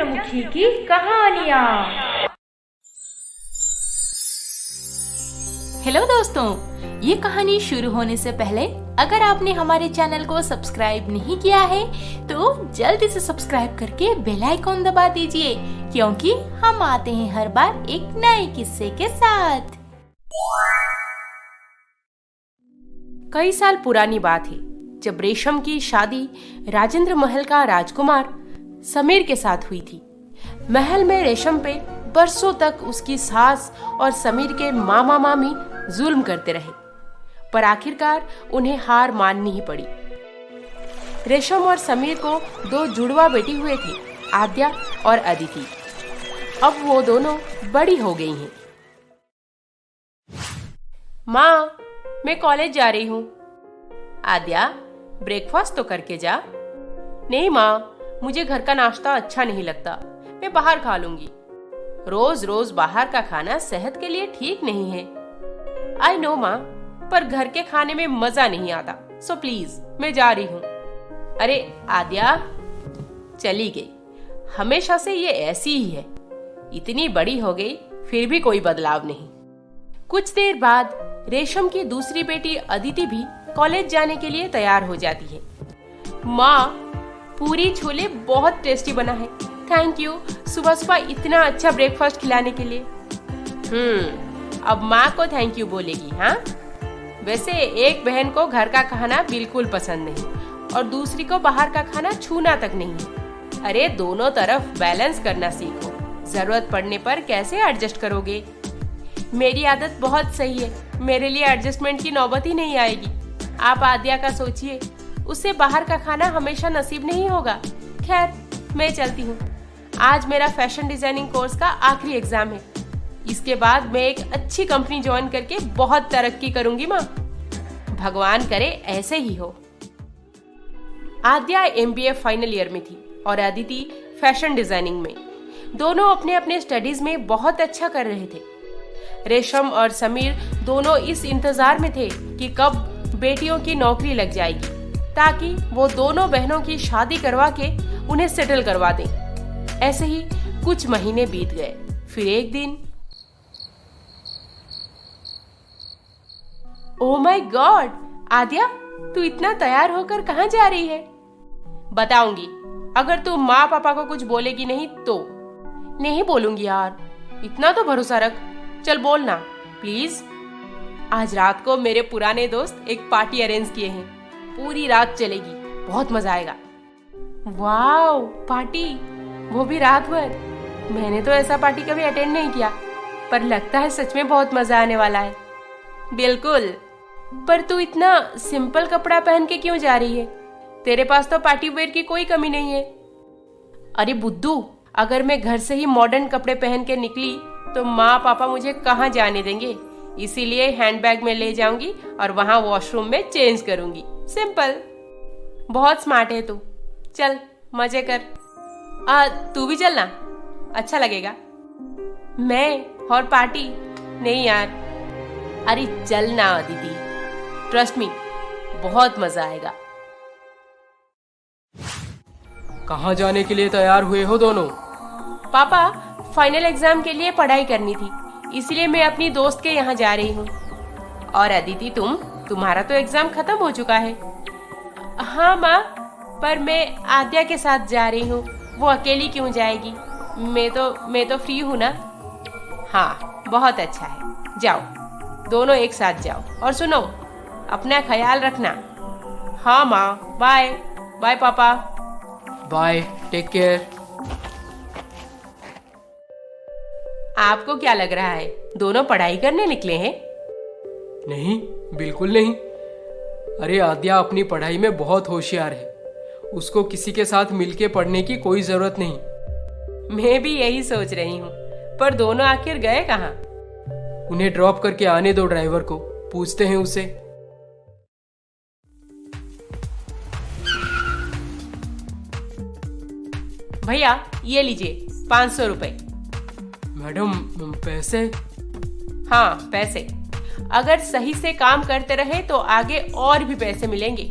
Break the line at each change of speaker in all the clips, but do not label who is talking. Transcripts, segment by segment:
चंद्रमुखी की कहानियाँ।
हेलो दोस्तों, ये कहानी शुरू होने से पहले अगर आपने हमारे चैनल को सब्सक्राइब नहीं किया है तो जल्दी से सब्सक्राइब करके बेल आइकॉन दबा दीजिए, क्योंकि हम आते हैं हर बार एक नए किस्से के साथ। कई साल पुरानी बात है जब रेशम की शादी राजेंद्र महल का राजकुमार समीर के साथ हुई थी। महल में रेशम पे बरसों तक उसकी सास और समीर के मामा मामी जुल्म करते रहे, पर आखिरकार उन्हें हार माननी ही पड़ी। रेशम और समीर को दो जुड़वा बेटी हुए थे, आद्या और अदिति। अब वो दोनों बड़ी हो गई हैं। माँ, मैं कॉलेज जा रही हूँ। आद्या, ब्रेकफास्ट तो करके जा। नहीं माँ, मुझे घर का नाश्ता अच्छा नहीं लगता, मैं बाहर खा लूंगी। रोज रोज बाहर का खाना सेहत के लिए ठीक नहीं है। आई नो माँ, पर घर के खाने में मजा नहीं आता, सो प्लीज मैं जा रही हूँ। अरे आद्या, चली गई। हमेशा से ये ऐसी ही है, इतनी बड़ी हो गई फिर भी कोई बदलाव नहीं। कुछ देर बाद रेशम की दूसरी बेटी अदिति भी कॉलेज जाने के लिए तैयार हो जाती है। माँ, पूरी छोले बहुत टेस्टी बना है, थैंक यू सुबह सुबह इतना अच्छा ब्रेकफास्ट खिलाने के लिए। अब माँ को थैंक यू बोलेगी? हाँ, वैसे एक बहन को घर का खाना बिल्कुल पसंद नहीं और दूसरी को बाहर का खाना छूना तक नहीं। अरे दोनों तरफ बैलेंस करना सीखो, जरूरत पड़ने पर कैसे एडजस्ट करोगे? मेरी आदत बहुत सही है, मेरे लिए एडजस्टमेंट की नौबत ही नहीं आएगी। आप आद्या का सोचिए, उससे बाहर का खाना हमेशा नसीब नहीं होगा। खैर, मैं चलती हूँ। आज मेरा फैशन डिजाइनिंग कोर्स का आखिरी एग्जाम है। इसके बाद मैं एक अच्छी कंपनी ज्वाइन करके बहुत तरक्की करूंगी माँ। भगवान करे ऐसे ही हो। आद्या MBA फाइनल ईयर में थी और अदिति फैशन डिजाइनिंग में। दोनों अपने अपने स्टडीज में बहुत अच्छा कर रहे थे। रेशम और समीर दोनों इस इंतजार में थे कि कब बेटियों की नौकरी लग जाएगी, ताकि वो दोनों बहनों की शादी करवा के उन्हें सेटल करवा दें। ऐसे ही कुछ महीने बीत गए। फिर एक दिन, ओह माय गॉड, आद्या, तू इतना तैयार होकर कहाँ जा रही है? बताऊंगी, अगर तू माँ पापा को कुछ बोलेगी नहीं तो। नहीं बोलूंगी यार, इतना तो भरोसा रख। चल बोलना प्लीज। आज रात को मेरे पुराने दोस्त एक पार्टी अरेंज किए हैं, पूरी रात चलेगी, बहुत मजा आएगा। वाओ, पार्टी, वो भी रात भर। मैंने तो ऐसा पार्टी कभी अटेंड नहीं किया, पर लगता है सच में बहुत मजा आने वाला है। बिल्कुल, पर तू इतना सिंपल कपड़ा पहन के क्यों जा रही है? तेरे पास तो पार्टी वेयर की कोई कमी नहीं है। अरे बुद्धू, अगर मैं घर से ही मॉडर्न कपड़े पहन के निकली तो माँ पापा मुझे कहाँ जाने देंगे। इसीलिए हैंडबैग में ले जाऊंगी और वहां वॉशरूम में चेंज करूंगी। सिंपल। बहुत स्मार्ट है तू। चल मजे कर। तू भी चलना, अच्छा लगेगा। मैं और पार्टी? नहीं यार। अरे चल ना दीदी, ट्रस्ट मी, बहुत मजा आएगा।
कहाँ जाने के लिए तैयार हुए हो दोनों?
पापा, फाइनल एग्जाम के लिए पढ़ाई करनी थी, इसलिए मैं अपनी दोस्त के यहाँ जा रही हूँ। और अदिति, तुम्हारा तो एग्जाम खत्म हो चुका है। हाँ माँ, पर मैं आद्या के साथ जा रही हूँ, वो अकेली क्यों जाएगी? मैं तो फ्री हूँ ना। हाँ, बहुत अच्छा है, जाओ, दोनों एक साथ जाओ। और सुनो, अपना ख्याल रखना। हाँ माँ, बाय। बाय पापा।
Bye, take care.
आपको क्या लग रहा है, दोनों पढ़ाई करने निकले हैं?
नहीं, बिल्कुल नहीं। अरे आद्या अपनी पढ़ाई में बहुत होशियार है, उसको किसी के साथ मिलके पढ़ने की कोई जरूरत नहीं।
मैं भी यही सोच रही हूँ, पर दोनों आखिर गए कहाँ?
उन्हें ड्रॉप करके आने दो ड्राइवर को, पूछते हैं उसे।
भैया, ये लीजिए 500 रुपए।
मैडम, पैसे?
हाँ, पैसे। अगर सही से काम करते रहे तो आगे और भी पैसे मिलेंगे।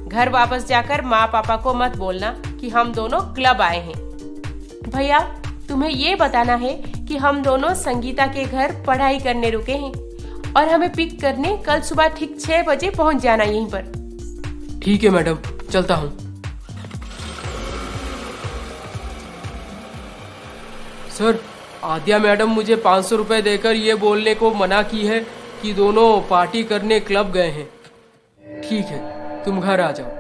घर वापस जाकर माँ पापा को मत बोलना कि हम दोनों क्लब आए हैं। भैया, तुम्हें ये बताना है कि हम दोनों संगीता के घर पढ़ाई करने रुके हैं और हमें पिक करने कल सुबह ठीक 6 बजे पहुंच जाना यहीं पर।
ठीक है मैडम, चलता हूँ। सर, आद्या मैडम मुझे 500 रुपये देकर ये बोलने को मना की है कि दोनों पार्टी करने क्लब गए हैं। ठीक है, तुम घर आ जाओ।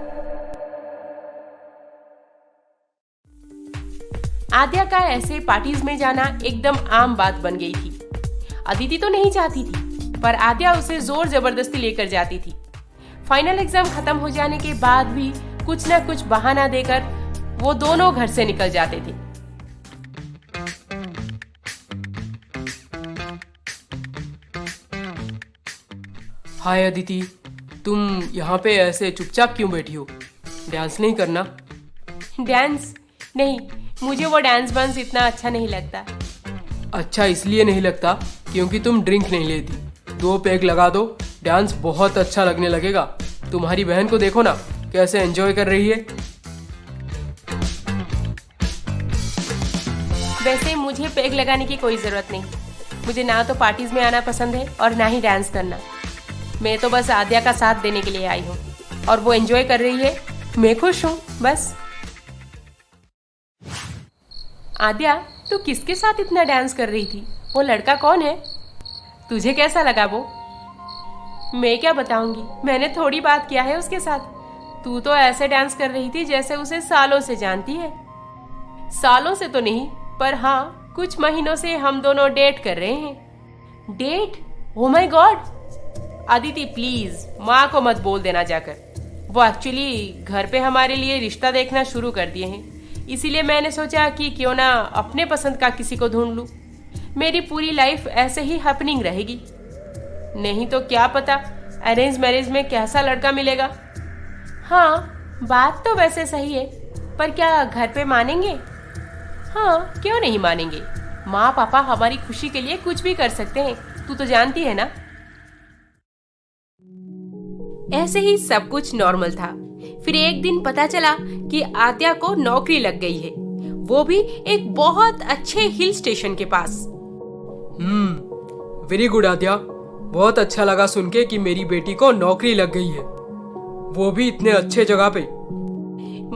आद्या का ऐसे पार्टीज में जाना एकदम आम बात बन गई थी। अदिति तो नहीं चाहती थी, पर आद्या उसे जोर जबरदस्ती लेकर जाती थी। फाइनल एग्जाम खत्म हो जाने के बाद भी कुछ न कुछ बहाना देकर वो दोनों घर से निकल जाते थे।
हाय अदिति, तुम यहाँ पे ऐसे चुपचाप क्यों बैठी हो? डांस नहीं करना?
डांस नहीं, मुझे वो डांस बांस इतना अच्छा नहीं लगता।
अच्छा इसलिए नहीं लगता क्योंकि तुम ड्रिंक नहीं लेती। 2 पैग लगा दो, डांस बहुत अच्छा लगने लगेगा। तुम्हारी बहन को देखो ना, कैसे एंजॉय कर रही है।
वैसे मुझे पैग लगाने की कोई जरूरत नहीं। मुझे ना तो पार्टीज में आना पसंद है और ना ही डांस करना। मैं तो बस आद्या का साथ देने के लिए आई हूँ और वो एंजॉय कर रही है, मैं खुश हूँ बस। आद्या, तू किसके साथ इतना डांस कर रही थी? वो लड़का कौन है? तुझे कैसा लगा वो? मैं क्या बताऊंगी, मैंने थोड़ी बात किया है उसके साथ। तू तो ऐसे डांस कर रही थी जैसे उसे सालों से जानती है। सालों से तो नहीं, पर हाँ कुछ महीनों से हम दोनों डेट कर रहे हैं। Date? Oh my God! Aditi please, माँ को मत बोल देना जाकर। वो एक्चुअली घर पे हमारे लिए रिश्ता देखना शुरू कर दिए हैं, इसीलिए मैंने सोचा कि क्यों ना अपने पसंद का किसी को ढूंढ लूं। मेरी पूरी लाइफ ऐसे ही हैपनिंग रहेगी। नहीं तो क्या पता अरेंज मैरिज में कैसा लड़का मिलेगा। हाँ, बात तो वैसे सही है, पर क्या घर पे मानेंगे? हाँ, क्यों नहीं मानेंगे। माँ पापा हमारी खुशी के लिए कुछ भी कर सकते हैं, तू तो जानती है ना। ऐसे ही सब कुछ नॉर्मल था। फिर एक दिन पता चला कि आद्या को नौकरी लग गई है, वो भी एक बहुत अच्छे हिल स्टेशन के पास।
वेरी गुड आद्या, बहुत अच्छा लगा सुन के कि मेरी बेटी को नौकरी लग गई है, वो भी इतने अच्छे जगह पे।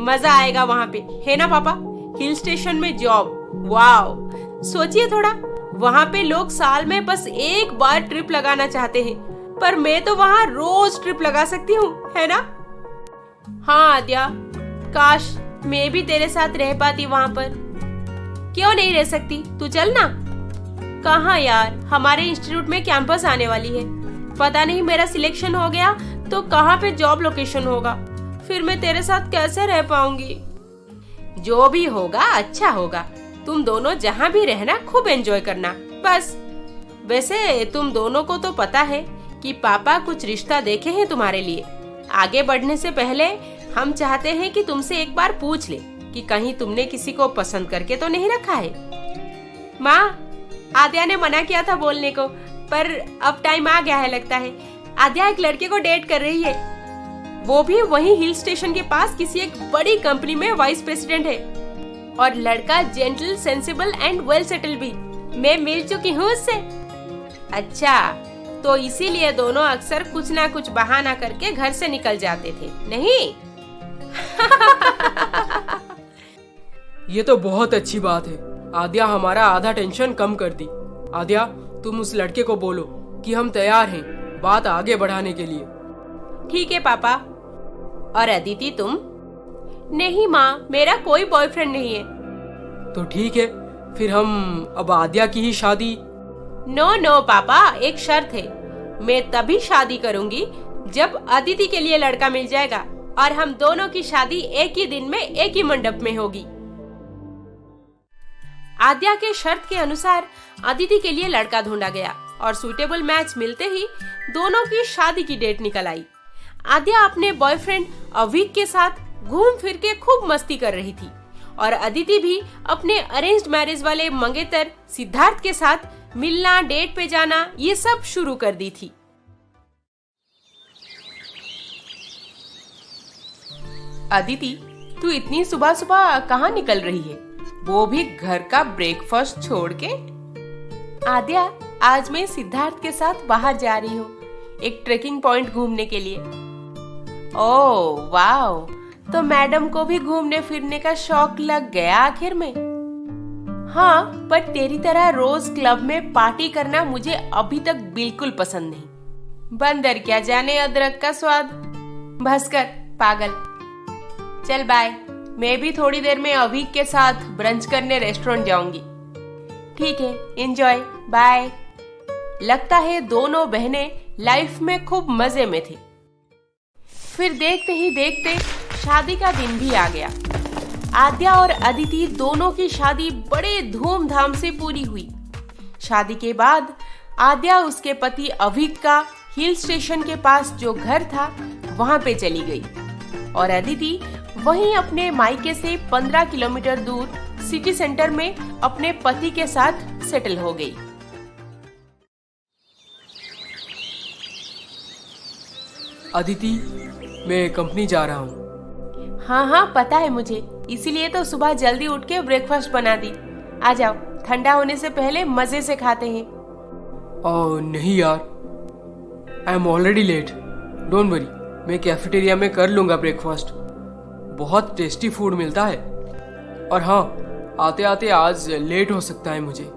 मजा आएगा वहाँ पे, है ना पापा? हिल स्टेशन में जॉब, वाओ! सोचिए थोड़ा, वहाँ पे लोग साल में बस एक बार ट्रिप लगाना चाहते हैं, पर मैं तो वहाँ रोज ट्रिप लगा सकती हूँ, है ना? हाँ आद्या, काश मैं भी तेरे साथ रह पाती वहाँ पर। क्यों नहीं रह सकती, तू चल ना। कहाँ यार, हमारे इंस्टीट्यूट में कैंपस आने वाली है। पता नहीं मेरा सिलेक्शन हो गया तो कहाँ पे जॉब लोकेशन होगा, फिर मैं तेरे साथ कैसे रह पाऊंगी। जो भी होगा अच्छा होगा, तुम दोनों जहाँ भी रहना खूब एंजॉय करना बस। वैसे तुम दोनों को तो पता है कि पापा कुछ रिश्ता देखे हैं तुम्हारे लिए। आगे बढ़ने से पहले हम चाहते हैं कि तुमसे एक बार पूछ ले कि कहीं तुमने किसी को पसंद करके तो नहीं रखा है। माँ, आद्या ने मना किया था बोलने को, पर अब टाइम आ गया है लगता है। आद्या एक लड़के को डेट कर रही है, वो भी वहीं हिल स्टेशन के पास किसी एक बड़ी कंपनी में वाइस प्रेसिडेंट है, और लड़का gentle, sensible and well settle भी। मैं मिल चुकी हूँ उससे। अच्छा, तो इसीलिए दोनों अक्सर कुछ ना कुछ बहाना करके घर से निकल जाते थे, नहीं?
ये तो बहुत अच्छी बात है। आद्या हमारा आधा टेंशन कम कर दी। आद्या, तुम उस लड़के को बोलो कि हम तैयार हैं बात आगे बढ़ाने के लिए।
ठीक है पापा। और अदिति तुम? नहीं माँ, मेरा कोई बॉयफ्रेंड नहीं है।
तो ठीक है, फिर हम अब आद्या की ही शादी।
नो पापा, एक शर्त है। मैं तभी शादी करूंगी जब अदिति के लिए लड़का मिल जाएगा और हम दोनों की शादी एक ही दिन में एक ही मंडप में होगी। आद्या के शर्त के अनुसार अदिति के लिए लड़का ढूंढा गया और सूटेबल मैच मिलते ही दोनों की शादी की डेट निकल आई। आद्या अपने बॉयफ्रेंड अविक के साथ घूम फिर के खूब मस्ती कर रही थी और अदिति भी अपने अरेंज्ड मैरिज वाले मंगेतर सिद्धार्थ के साथ मिलना, डेट पे जाना, ये सब शुरू कर दी थी। अदिति, तू इतनी सुबह सुबह कहाँ निकल रही है? वो भी घर का ब्रेकफास्ट छोड़ के। आद्या, आज मैं सिद्धार्थ के साथ बाहर जा रही हूँ एक ट्रेकिंग पॉइंट घूमने के लिए। ओह वाओ, तो मैडम को भी घूमने फिरने का शौक लग गया आखिर में। हाँ, पर तेरी तरह रोज क्लब में पार्टी करना मुझे अभी तक बिल्कुल पसंद नहीं। बंदर क्या जाने अदरक का स्वाद। भस्कर पागल। चल बाय, मैं भी थोड़ी देर में अवीक के साथ ब्रंच करने रेस्टोरेंट जाऊंगी। ठीक है, एंजॉय, बाय। लगता है दोनों बहनें लाइफ में खूब मजे में थी। फिर देखते ही देखते शादी का दिन भी आ गया। आद्या और अदिति दोनों की शादी बड़े धूमधाम से पूरी हुई। शादी के बाद आद्या उसके पति अवीक का हिल स्टेशन के पास जो घर था वहां पे चली गई और अदिति वहीं अपने मायके से 15 किलोमीटर दूर सिटी सेंटर में अपने पति के साथ सेटल हो गई।
अदिति, मैं कंपनी जा रहा हूँ।
हाँ हाँ, पता है मुझे, इसीलिए तो सुबह जल्दी उठ के ब्रेकफास्ट बना दी। आ जाओ, ठंडा होने से पहले मजे से खाते हैं।
ओह नहीं यार, I am already late. Don't worry, मैं कैफेटेरिया में कर लूंगा ब्रेकफास्ट। बहुत टेस्टी फूड मिलता है। और हाँ, आते आते आज लेट हो सकता है मुझे।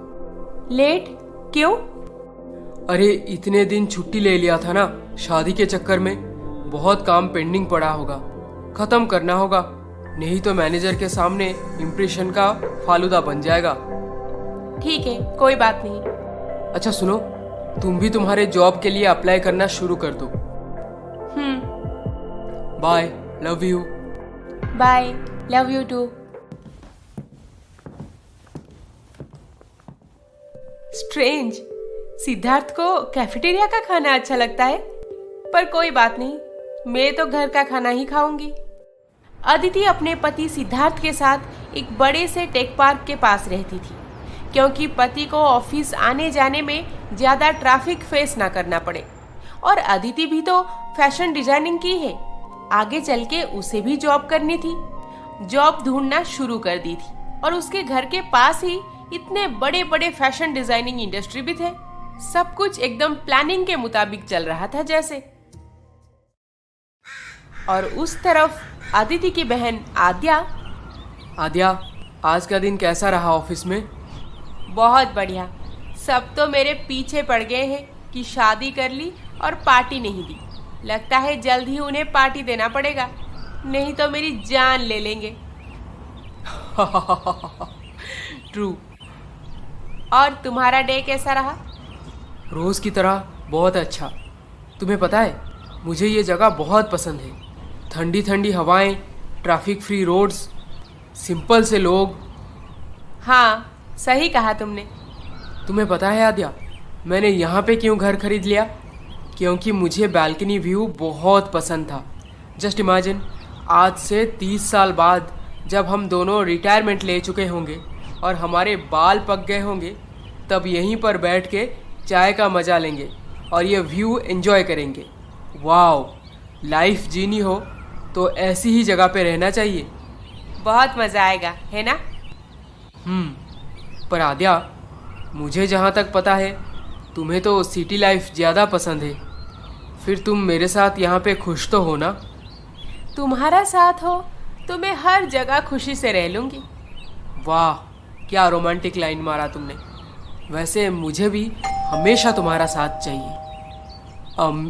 लेट क्यों?
अरे इतने दिन छुट्टी ले लिया था ना शादी के चक्कर में। बहुत काम पेंडिंग पड़ा होगा, खत्म करना होगा, नहीं तो मैनेजर के सामने इम्प्रेशन का फालूदा बन जाएगा।
ठीक है, कोई बात नहीं।
अच्छा सुनो, तुम भी तुम्हारे जॉब के लिए अप्लाई करना शुरू कर दो। Bye, love you.
Bye, love you too. Strange, Siddharth को कैफेटेरिया का खाना अच्छा लगता है, पर कोई बात नहीं, मैं तो घर का खाना ही खाऊंगी। अदिति अपने पति सिद्धार्थ के साथ एक बड़े से टेक पार्क के पास रहती थी, क्योंकि पति को ऑफिस आने जाने में ज्यादा ट्रैफिक फेस ना करना पड़े। और अदिति भी तो फैशन डिजाइनिंग की है, आगे चल के उसे भी जॉब करनी थी। जॉब ढूंढना शुरू कर दी थी और उसके घर के पास ही इतने बड़े बड़े फैशन डिजाइनिंग इंडस्ट्री भी थे। सब कुछ एकदम प्लानिंग के मुताबिक चल रहा था जैसे। और उस तरफ अदिति की बहन आद्या।
आद्या, आज का दिन कैसा रहा ऑफिस में?
बहुत बढ़िया। सब तो मेरे पीछे पड़ गए हैं कि शादी कर ली और पार्टी नहीं दी। लगता है जल्द ही उन्हें पार्टी देना पड़ेगा, नहीं तो मेरी जान ले लेंगे।
ट्रू।
और तुम्हारा डे कैसा रहा?
रोज की तरह बहुत अच्छा। तुम्हें पता है, मुझे ये जगह बहुत पसंद है। ठंडी ठंडी हवाएं, ट्रैफिक फ्री रोड्स, सिंपल से लोग।
हाँ, सही कहा तुमने।
तुम्हें पता है आद्या, मैंने यहाँ पे क्यों घर खरीद लिया? क्योंकि मुझे बालकनी व्यू बहुत पसंद था। जस्ट इमेजिन, आज से 30 साल बाद जब हम दोनों रिटायरमेंट ले चुके होंगे और हमारे बाल पक गए होंगे, तब यहीं पर बैठ के चाय का मज़ा लेंगे और ये व्यू एंजॉय करेंगे। वाओ, लाइफ जीनी हो तो ऐसी ही जगह पे रहना चाहिए।
बहुत मजा आएगा, है ना?
पर आद्या, मुझे जहाँ तक पता है तुम्हें तो सिटी लाइफ ज़्यादा पसंद है। फिर तुम मेरे साथ यहाँ पे खुश तो हो ना?
तुम्हारा साथ हो तो मैं हर जगह खुशी से रह लूंगी।
वाह, क्या रोमांटिक लाइन मारा तुमने। वैसे मुझे भी हमेशा तुम्हारा साथ चाहिए।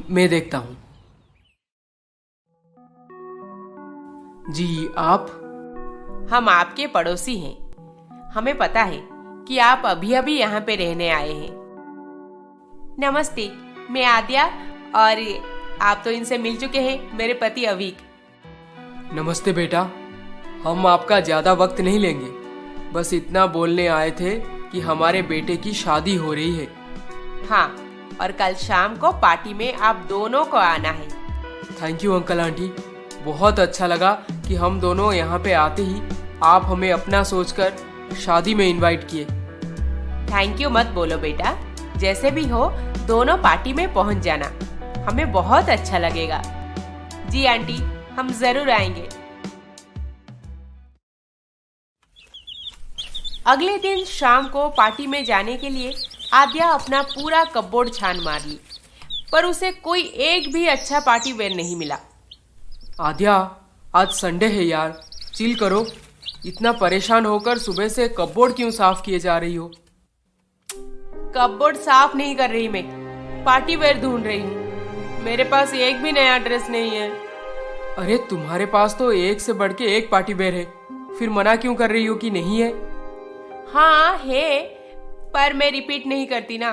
मैं देखता हूँ। जी आप?
हम आपके पड़ोसी हैं। हमें पता है कि आप अभी अभी यहाँ पे रहने आए हैं। नमस्ते, मैं आद्या और आप तो इनसे मिल चुके हैं, मेरे पति अवीक।
नमस्ते बेटा, हम आपका ज़्यादा वक्त नहीं लेंगे। बस इतना बोलने आए थे कि हमारे बेटे की शादी हो रही है।
हाँ, और कल शाम को पार्टी में आप दोनों को आना है।
थैंक यू अंकल आंटी, बहुत अच्छा लगा कि हम दोनों यहाँ पे आते ही आप हमें अपना सोचकर शादी में इनवाइट किए।
थैंक यू मत बोलो बेटा, जैसे भी हो दोनों पार्टी में पहुँच जाना, हमें बहुत अच्छा लगेगा। जी आंटी, हम जरूर आएंगे। अगले दिन शाम को पार्टी में जाने के लिए आद्या अपना पूरा कपबोर्ड छान मार ली, पर उसे कोई एक भी अच्छा पार्टी वेयर नहीं मिला।
आद्या, आज संडे है यार, चिल करो। इतना परेशान होकर सुबह से कपबोर्ड क्यों साफ किए जा रही हो?
कपबोर्ड साफ नहीं कर रही, मैं पार्टी वेयर ढूंढ रही हूँ। मेरे पास एक भी नया ड्रेस नहीं है।
अरे तुम्हारे पास तो एक से बढ़ के एक पार्टी वेयर है, फिर मना क्यों कर रही हो कि नहीं है?
हाँ है, पर मैं रिपीट नहीं करती ना।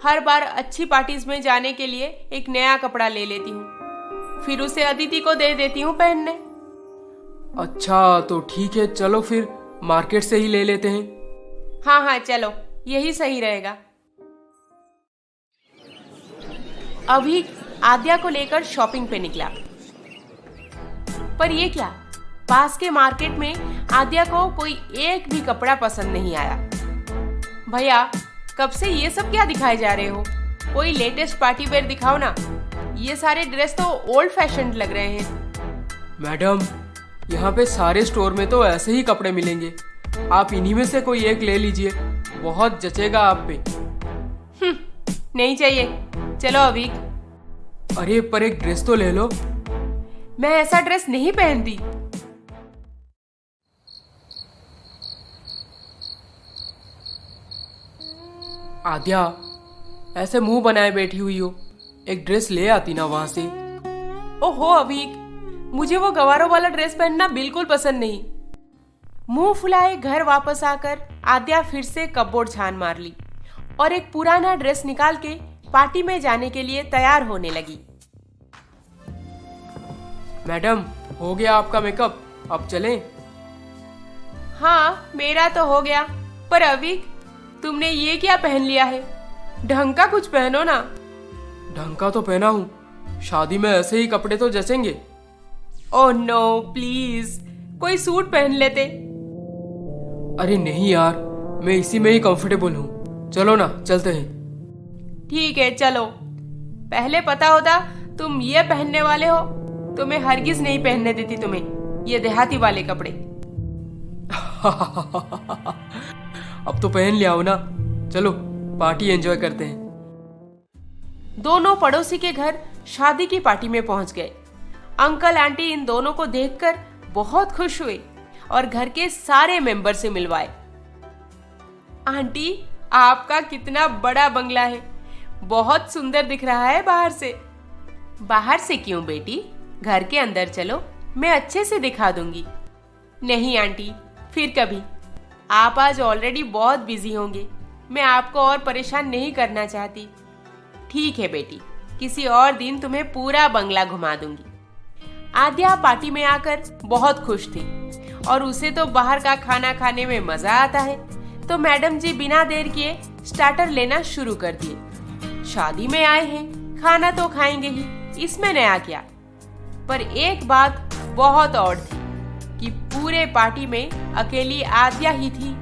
हर बार अच्छी पार्टीज में जाने के लिए एक नया कपड़ा ले लेती हूँ, फिर उसे अदिति को दे देती हूँ पहनने।
अच्छा तो ठीक है, चलो फिर मार्केट से ही ले लेते हैं।
हाँ हाँ चलो, यही सही रहेगा। अभी आद्या को लेकर शॉपिंग पे निकला, पर ये क्या, पास के मार्केट में आद्या को कोई एक भी कपड़ा पसंद नहीं आया। भैया, कब से ये सब क्या दिखाए जा रहे हो? कोई लेटेस्ट पार्टी वेयर दिखाओ ना। ये सारे ड्रेस तो ओल्ड फैशन लग रहे हैं।
मैडम, यहाँ पे सारे स्टोर में तो ऐसे ही कपड़े मिलेंगे, आप इन्हीं में से कोई एक ले लीजिए, बहुत जचेगा आप पे।
नहीं चाहिए, चलो अभी।
अरे पर एक ड्रेस तो ले लो।
मैं ऐसा ड्रेस नहीं पहनती।
आद्या, ऐसे मुंह बनाए बैठी हुई हो, एक ड्रेस ले आती ना वहां से।
ओहो अभी, मुझे वो गवारों वाला ड्रेस पहनना बिल्कुल पसंद नहीं। मुंह फुलाए घर वापस आकर आद्या फिर से कपबोर्ड छान मार ली और एक पुराना ड्रेस निकाल के पार्टी में जाने के लिए तैयार होने लगी।
मैडम, हो गया आपका मेकअप, अब चलें?
हाँ, मेरा तो हो गया, पर अभी तुमने ये क्या पहन लिया है? ढंग का कुछ पहनो ना।
ढंग का तो पहना हूँ, शादी में ऐसे ही कपड़े तो जचेंगे।
ओह नो प्लीज, कोई सूट पहन लेते।
अरे नहीं यार, मैं इसी में ही कंफर्टेबल हूँ, चलो ना चलते हैं।
ठीक है चलो। पहले पता होता तुम ये पहनने वाले हो तो मैं हरगिज नहीं पहनने देती तुम्हें ये देहाती वाले कपड़े।
अब तो पहन लिया हो ना, चलो पार्टी एंजॉय करते हैं।
दोनों पड़ोसी के घर शादी की पार्टी में पहुंच गए। अंकल आंटी इन दोनों को देखकर बहुत खुश हुए और घर के सारे मेंबर से मिलवाए। आंटी, आपका कितना बड़ा बंगला है, बहुत सुंदर दिख रहा है बाहर से। बाहर से क्यों बेटी, घर के अंदर चलो, मैं अच्छे से दिखा दूंगी। नहीं आंटी, फिर कभी। आप आज ऑलरेडी बहुत बिजी होंगे, मैं आपको और परेशान नहीं करना चाहती। ठीक है बेटी, किसी और दिन तुम्हें पूरा बंगला घुमा दूंगी। आद्या पार्टी में आकर बहुत खुश थी और उसे तो बाहर का खाना खाने में मजा आता है, तो मैडम जी बिना देर किए स्टार्टर लेना शुरू कर दिए। शादी में आए हैं, खाना तो खाएंगे ही, इसमें नया क्या। पर एक बात बहुत और थी कि पूरे पार्टी में अकेली आद्या ही थी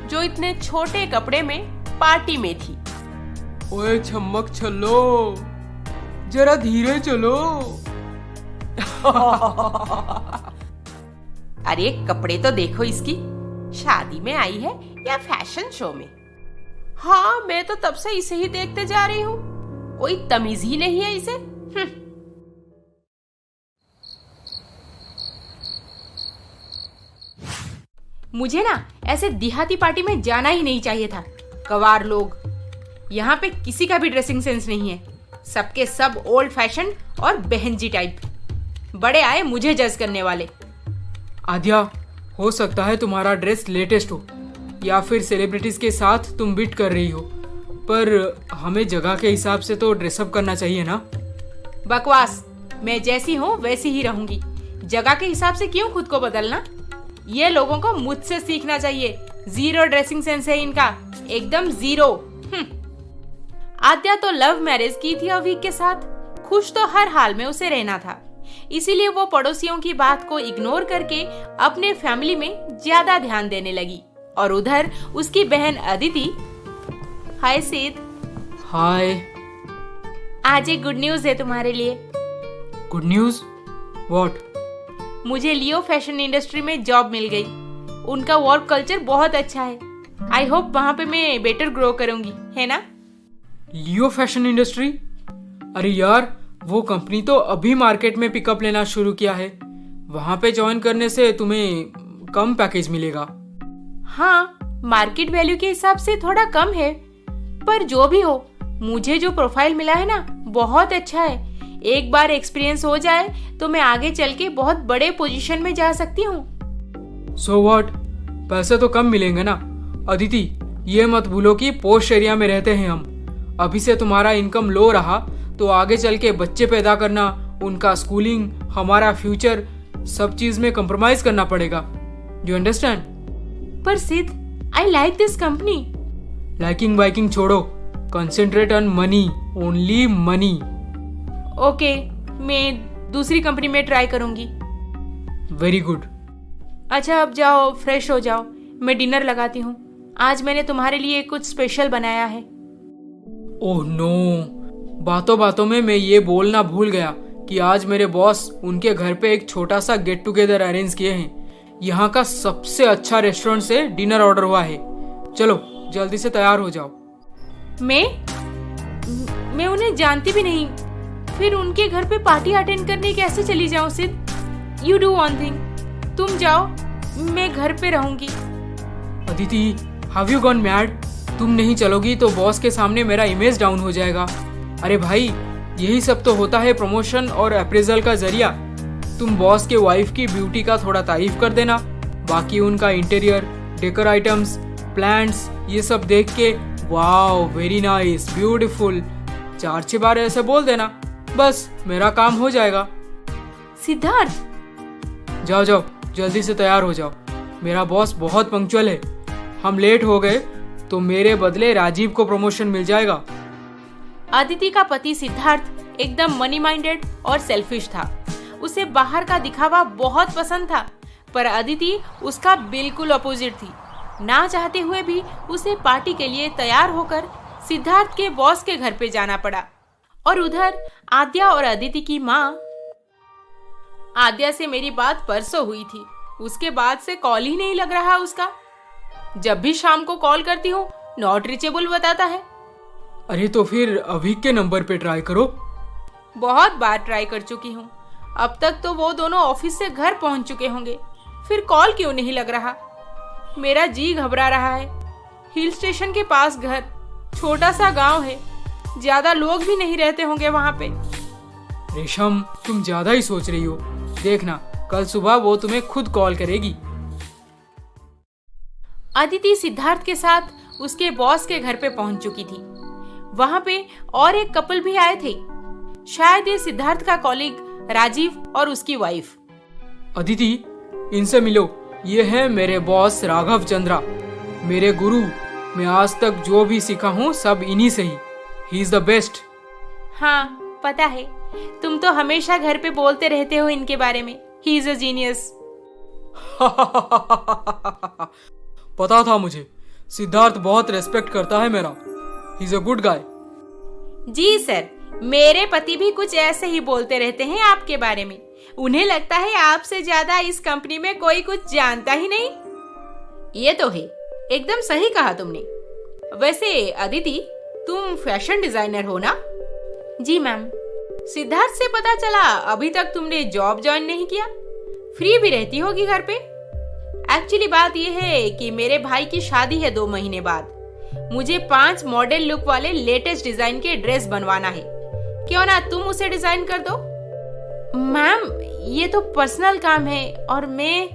जो इतने छोटे कपड़े में पार्टी में थी।
ओए छम्मक छल्लो, जरा धीरे चलो।
अरे कपड़े तो देखो इसकी, शादी में आई है या फैशन शो में। हाँ, मैं तो तब से इसे ही देखते जा रही हूँ, कोई तमीज ही नहीं है इसे।
मुझे ना ऐसे देहाती पार्टी में जाना ही नहीं चाहिए था। गवार लोग, यहाँ पे किसी का भी ड्रेसिंग सेंस नहीं है, सबके सब ओल्ड फैशन और बहनजी टाइप। बड़े आए मुझे जज करने वाले।
आद्या, हो सकता है तुम्हारा ड्रेस लेटेस्ट हो या फिर सेलिब्रिटीज के साथ तुम बिट कर रही हो, पर हमें जगह के हिसाब से तो ड्रेसअप करना चाहिए ना।
बकवास, मैं जैसी हूँ वैसी ही रहूंगी। जगह के हिसाब से क्यों खुद को बदलना? ये लोगों को मुझसे सीखना चाहिए। जीरो ड्रेसिंग सेंस है इनका, एकदम जीरो। आद्या तो लव मैरिज की थी अवीक के साथ, खुश तो हर हाल में उसे रहना था, इसीलिए वो पड़ोसियों की बात को इग्नोर करके अपने फैमिली में ज्यादा ध्यान देने लगी। और उधर उसकी बहन अदिति। हाय सिद।
हाय।
आज एक गुड न्यूज है तुम्हारे लिए।
Good news? व्हाट?
मुझे लियो फैशन इंडस्ट्री में जॉब मिल गई। उनका वर्क कल्चर बहुत अच्छा है, आई होप वहाँ पे मैं बेटर ग्रो करूंगी, है ना?
लियो फैशन इंडस्ट्री? अरे यार, वो कंपनी तो अभी मार्केट में पिकअप लेना शुरू किया है। वहाँ पे ज्वाइन करने से तुम्हें कम पैकेज मिलेगा।
हाँ, मार्केट वैल्यू के हिसाब से थोड़ा कम है, पर जो भी हो, मुझे जो प्रोफाइल मिला है ना, बहुत अच्छा है। एक बार एक्सपीरियंस हो जाए तो मैं आगे चल के बहुत बड़े पोजीशन में जा सकती हूँ।
सो व्हाट, पैसे तो कम मिलेंगे ना। अदिति, ये मत भूलो कि पोश एरिया में रहते हैं हम। अभी से तुम्हारा इनकम लो रहा तो आगे चल के बच्चे पैदा करना, उनका स्कूलिंग, हमारा फ्यूचर, सब चीज में कॉम्प्रोमाइज करना पड़ेगा। Do understand?
पर Siddh, I like this company.
Liking वाइकिंग छोड़ो, concentrate on money, only money.
Okay, मैं दूसरी कंपनी में ट्राई करूंगी।
Very good.
अच्छा, अब जाओ, फ्रेश हो जाओ, मैं डिनर लगाती हूँ। आज मैंने तुम्हारे लिए कुछ स्पेशल बनाया है।
ओह नो, बातों बातों में मैं ये बोलना भूल गया कि आज मेरे बॉस उनके घर पे एक छोटा सा गेट टुगेदर अरेंज किए हैं। यहाँ का सबसे अच्छा रेस्टोरेंट से डिनर ऑर्डर हुआ है। चलो जल्दी से तैयार हो जाओ।
मैं उन्हें जानती भी नहीं, फिर उनके घर पे पार्टी अटेंड करने कैसे चली जाऊं? सिद्ध, यू डू वन थिंग, तुम जाओ, मैं घर पे रहूंगी।
Aditi, have you gone mad? तुम नहीं चलोगी तो बॉस के सामने मेरा इमेज डाउन हो जाएगा। अरे भाई, यही सब तो होता है प्रमोशन और अप्रेजल का जरिया। तुम बॉस के वाइफ की ब्यूटी का थोड़ा तारीफ कर देना, बाकी उनका इंटीरियर, डेकोर आइटम्स, प्लांट्स, ये सब देख के वाओ वेरी नाइस, ब्यूटीफुल 4-6 बार ऐसे बोल देना, बस मेरा काम हो जाएगा।
सिद्धार्थ,
जाओ जाओ, जल्दी से तैयार हो जाओ। मेरा बॉस बहुत पंक्चुअल है। हम लेट हो गए तो मेरे बदले राजीव को प्रमोशन मिल जाएगा।
अदिति का पति सिद्धार्थ एकदम मनी माइंडेड और सेल्फिश था। उसे बाहर का दिखावा बहुत पसंद था, पर अदिति उसका बिल्कुल अपोजिट थी। ना चाहते हुए भी उसे पार्टी के लिए तैयार होकर सिद्धार्थ के बॉस के घर पे जाना पड़ा। और उधर आद्या और अदिति की माँ। आद्या से मेरी बात परसों हुई थी, उसके बाद से कॉल ही नहीं लग रहा उसका। जब भी शाम को कॉल करती हूँ नॉट रीचेबल बताता है।
अरे तो फिर अभी के नंबर पे ट्राई करो।
बहुत बार ट्राई कर चुकी हूँ, अब तक तो वो दोनों ऑफिस से घर पहुंच चुके होंगे, फिर कॉल क्यों नहीं लग रहा? मेरा जी घबरा रहा है। हिल स्टेशन के पास घर, छोटा सा गांव है, ज्यादा लोग भी नहीं रहते होंगे वहां पे।
रेशम, तुम ज्यादा ही सोच रही हो। देखना, कल सुबह वो तुम्हें खुद कॉल करेगी।
अदिति सिद्धार्थ के साथ उसके बॉस के घर पे पहुंच चुकी थी। वहां पे और एक कपल भी आए थे, शायद ये सिद्धार्थ का कॉलीग राजीव और उसकी वाइफ।
अदिति, इनसे मिलो, ये है मेरे बॉस राघव चंद्रा, मेरे गुरु। मैं आज तक जो भी सीखा हूँ सब इन्हीं से ही। He is the best.
हाँ, पता है, तुम तो हमेशा घर पे बोलते रहते हो इनके बारे में। He is a genius.
पता था मुझे, सिद्धार्थ बहुत रेस्पेक्ट करता है मेरा। He is a good guy.
जी सर, मेरे पति भी कुछ ऐसे ही बोलते रहते हैं आपके बारे में। उन्हें लगता है आपसे ज्यादा इस कंपनी में कोई कुछ जानता ही नहीं। ये तो है, एकदम सही कहा तुमने। वैसे अदिति, तुम फैशन डिजाइनर हो ना? जी मैम। सिद्धार्थ से पता चला अभी तक तुमने जॉब ज्वाइन नहीं किया, फ्री भी रहती होगी घर पे। एक्चुअली बात यह है कि मेरे भाई की शादी है 2 महीने बाद। मुझे 5 मॉडल लुक वाले लेटेस्ट डिजाइन के ड्रेस बनवाना है। क्यों ना तुम उसे डिजाइन कर दो? मैम, ये तो पर्सनल काम है और मैं।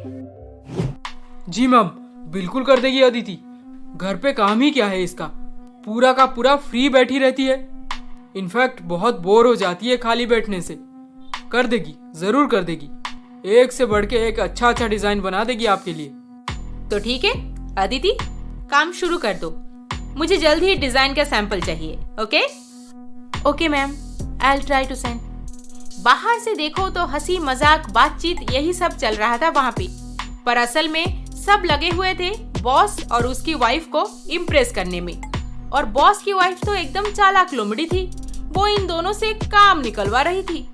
जी मैम, बिल्कुल कर देगी अदिति। घर पे काम ही क्या है इसका, पूरा का पूरा फ्री बैठी रहती है। इनफैक्ट बहुत बोर हो जाती है खाली बैठने से। कर देगी, जरूर कर देगी। एक से बढ़ के एक अच्छा अच्छा डिजाइन बना देगी आपके लिए।
तो ठीक है अदिति, काम शुरू कर दो। मुझे जल्द ही डिजाइन का सैंपल चाहिए। Okay? Okay ma'am, I will try to send. बाहर से देखो तो हंसी मजाक बातचीत यही सब चल रहा था वहां पे, पर असल में सब लगे हुए थे बॉस और उसकी वाइफ को इम्प्रेस करने में। और बॉस की वाइफ तो एकदम चालाक लोमड़ी थी, वो इन दोनों से काम निकलवा रही थी।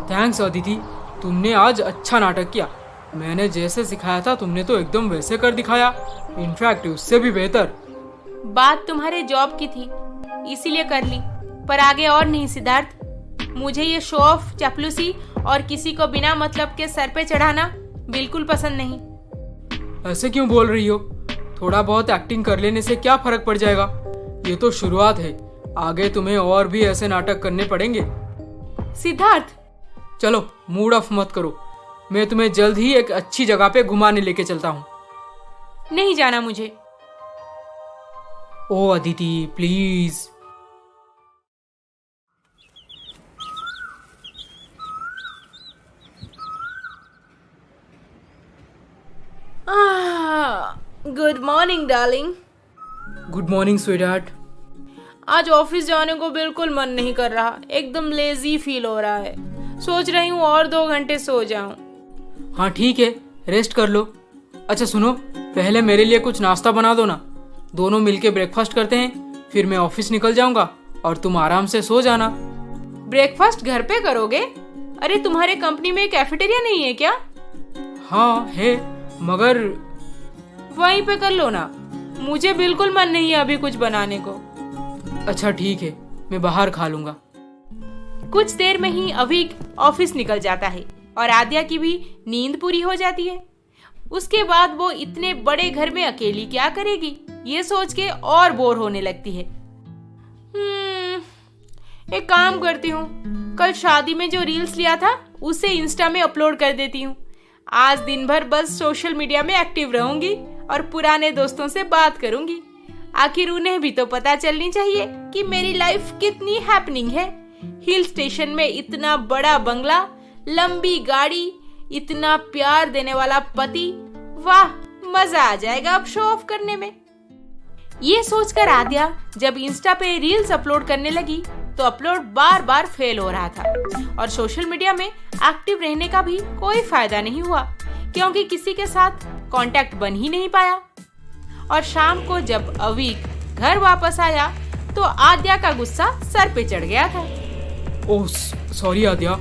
थैंक्स अदिति, तुमने आज अच्छा नाटक किया। मैंने जैसे सिखाया था तुमने तो एकदम वैसे कर दिखाया, इनफैक्ट उससे भी बेहतर।
बात तुम्हारे जॉब की थी इसीलिए कर ली, पर आगे और नहीं सिद्धार्थ। मुझे ये शो ऑफ, चापलूसी और किसी को बिना मतलब के सर पे चढ़ाना बिल्कुल पसंद नहीं।
ऐसे क्यों बोल रही हो? थोड़ा बहुत एक्टिंग कर लेने से क्या फर्क पड़ जाएगा? ये तो शुरुआत है, आगे तुम्हें और भी ऐसे नाटक करने पड़ेंगे।
सिद्धार्थ,
चलो मूड ऑफ मत करो, मैं तुम्हें जल्द ही एक अच्छी जगह पे घुमाने लेके चलता हूँ।
नहीं जाना मुझे।
Oh Aditi please.
Good morning darling.
Good morning sweetheart.
आज ऑफिस जाने को बिल्कुल मन नहीं कर रहा, एकदम लेजी फील हो रहा है। सोच रही हूँ और 2 घंटे सो जाऊं।
हाँ ठीक है, रेस्ट कर लो। अच्छा सुनो, पहले मेरे लिए कुछ नाश्ता बना दो ना, दोनों मिलके ब्रेकफास्ट करते हैं, फिर मैं ऑफिस निकल जाऊंगा और तुम आराम से सो जाना।
ब्रेकफास्ट घर पे करोगे? अरे तुम्हारे कंपनी में कैफेटेरिया नहीं है क्या?
हाँ है, मगर
वहीं पे कर लो ना, मुझे बिल्कुल मन नहीं है अभी कुछ बनाने को।
अच्छा ठीक है, मैं बाहर खा लूंगा।
कुछ देर में ही अभी ऑफिस निकल जाता है और आद्या की भी नींद पूरी हो जाती है। उसके बाद वो इतने बड़े घर में अकेली क्या करेगी, ये सोच के और बोर होने लगती है। एक काम करती हूँ, कल शादी में जो रील्स लिया था उसे इंस्टा में अपलोड कर देती हूँ। आज दिन भर बस सोशल मीडिया में एक्टिव रहूंगी और पुराने दोस्तों से बात करूंगी। आखिर उन्हें भी तो पता चलनी चाहिए कि मेरी लाइफ कितनी हैपनिंग है। हिल स्टेशन में इतना बड़ा बंगला, लंबी गाड़ी, इतना प्यार देने वाला पति, वाह मजा आ जाएगा अब शो ऑफ करने में। ये सोचकर आद्या जब इंस्टा पे रील्स अपलोड करने लगी तो अपलोड बार बार फेल हो रहा था और सोशल मीडिया में एक्टिव रहने का भी कोई फायदा नहीं हुआ, क्योंकि किसी के साथ कांटेक्ट बन ही नहीं पाया। और शाम को जब अवीक घर वापस आया तो आद्या का गुस्सा सर पे चढ़ गया था।
ओह सॉरी आद्या,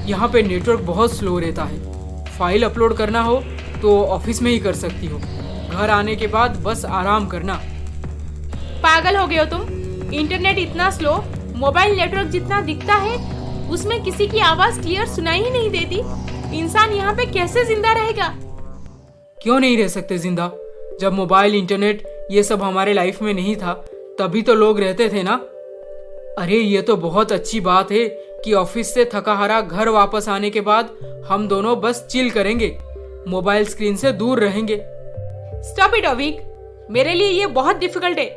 यहाँ पे नेटवर्क बहुत स्लो रहता है। फाइल अपलोड करना हो तो ऑफिस में ही कर सकती हो, घर आने के बाद बस आराम करना।
पागल हो गए हो तुम? इंटरनेट इतना स्लो, मोबाइल नेटवर्क जितना दिखता है उसमें किसी की आवाज क्लियर सुनाई ही नहीं देती। इंसान यहाँ पे कैसे जिंदा रहेगा?
क्यों नहीं रह सकते जिंदा? जब मोबाइल, इंटरनेट ये सब हमारे लाइफ में नहीं था तभी तो लोग रहते थे ना। अरे ये तो बहुत अच्छी बात है कि ऑफिस से थका हारा घर वापस आने के बाद हम दोनों बस चिल करेंगे, मोबाइल स्क्रीन से दूर रहेंगे।
स्टॉप इट अवीक, मेरे लिए ये बहुत डिफिकल्ट है,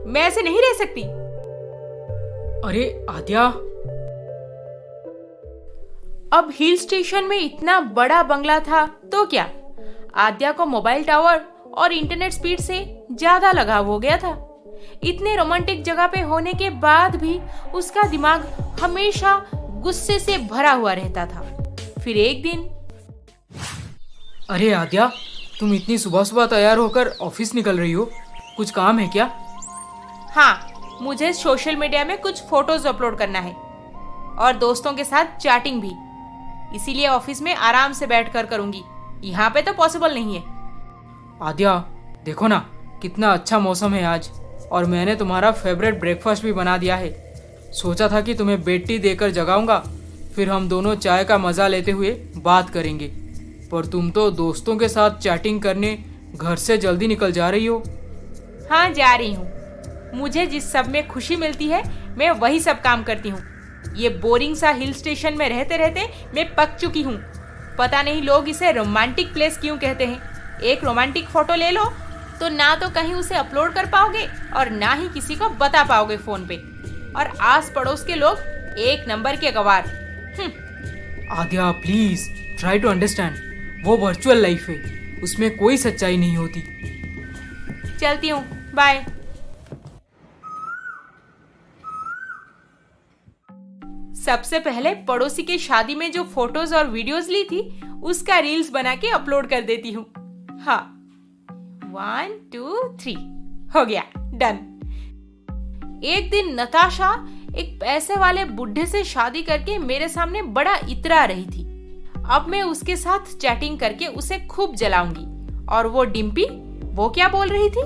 मैं ऐसे नहीं रह सकती।
अरे आद्या,
अब हिल स्टेशन में इतना बड़ा बंगला था तो क्या, आद्या को मोबाइल टावर और इंटरनेट स्पीड से ज्यादा लगाव हो गया था। इतने रोमांटिक जगह पे होने के बाद भी उसका दिमाग हमेशा गुस्से से भरा हुआ रहता था। फिर एक दिन,
अरे आद्या, तुम इतनी सुबह सुबह तैयार होकर ऑफिस निकल रही हो, कुछ काम है क्या?
हाँ, मुझे सोशल मीडिया में कुछ फोटोज अपलोड करना है और दोस्तों के साथ चैटिंग भी, इसीलिए ऑफिस में आराम से बैठकर करूंगी, यहाँ पे तो पॉसिबल नहीं है।
आद्या देखो ना, कितना अच्छा मौसम है आज और मैंने तुम्हारा फेवरेट ब्रेकफास्ट भी बना दिया है। सोचा था कि तुम्हें बेड टी देकर जगाऊंगा, फिर हम दोनों चाय का मजा लेते हुए बात करेंगे, पर तुम तो दोस्तों के साथ चैटिंग करने घर से जल्दी निकल जा रही हो।
हाँ जा रही हूँ, मुझे जिस सब में खुशी मिलती है मैं वही सब काम करती हूँ। ये बोरिंग सा हिल स्टेशन में रहते रहते मैं पक चुकी हूँ। पता नहीं लोग इसे रोमांटिक प्लेस क्यों कहते हैं। एक रोमांटिक फोटो ले लो तो ना तो कहीं उसे अपलोड कर पाओगे और ना ही किसी को बता पाओगे फोन पे, और आस पड़ोस के लोग एक नंबर के गवार।
आद्या प्लीज ट्राई टू अंडरस्टैंड, वो वर्चुअल लाइफ है, उसमें कोई सच्चाई नहीं होती।
चलती हूँ, बाय। सबसे पहले पड़ोसी की शादी में जो फोटोज और वीडियोस ली थी उसका रील्स बना के अपलोड कर देती हूँ। हाँ, 1 2 3 हो गया, डन। एक दिन नताशा एक पैसे वाले बुढ़े से शादी करके मेरे सामने बड़ा इतरा रही थी। अब मैं उसके साथ चैटिंग करके उसे खूब जलाऊंगी। और वो डिम्पी, वो क्या बोल रही थी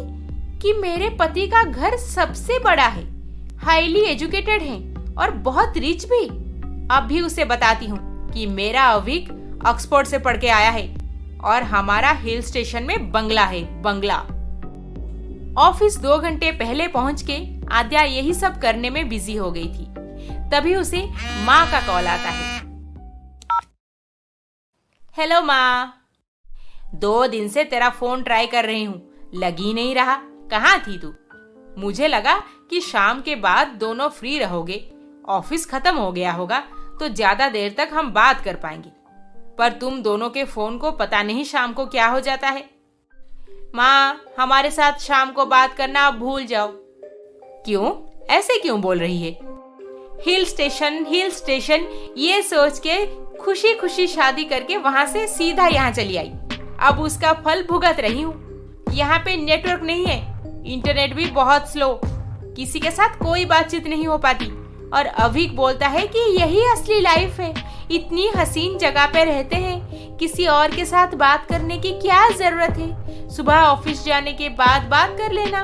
कि मेरे पति का घर सबसे बड़ा है, हाईली एजुकेटेड है और बहुत रिच भी। अब भी उसे बताती हूँ कि मेरा अविक ऑक्सफोर्ड से पढ़ के आया है और हमारा हिल स्टेशन में बंगला है, बंगला। ऑफिस 2 घंटे पहले पहुंच के आद्या यही सब करने में बिजी हो गई थी। तभी उसे माँ का कॉल आता है। हेलो माँ, 2 दिन से तेरा फोन ट्राई कर रही हूँ, लग ही नहीं रहा। कहाँ थी तू? मुझे लगा कि शाम के बाद दोनों फ्री रहोगे, ऑफिस खत्म हो गया होगा तो ज्यादा देर तक हम बात कर पाएंगे, पर तुम दोनों के फोन को पता नहीं शाम को क्या हो जाता है। माँ, हमारे साथ शाम को बात करना आप भूल जाओ। क्यों? ऐसे क्यों बोल रही है? हिल स्टेशन ये सोच के खुशी खुशी शादी करके वहां से सीधा यहाँ चली आई। अब उसका फल भुगत रही हूँ। यहाँ पे नेटवर्क नहीं है, इंटरनेट भी बहुत स्लो, किसी के साथ कोई बातचीत नहीं हो पाती। और अभिक बोलता है कि यही असली लाइफ है, इतनी हसीन जगह पे रहते हैं, किसी और के साथ बात करने की क्या जरूरत है। सुबह ऑफिस जाने के बाद बात कर लेना,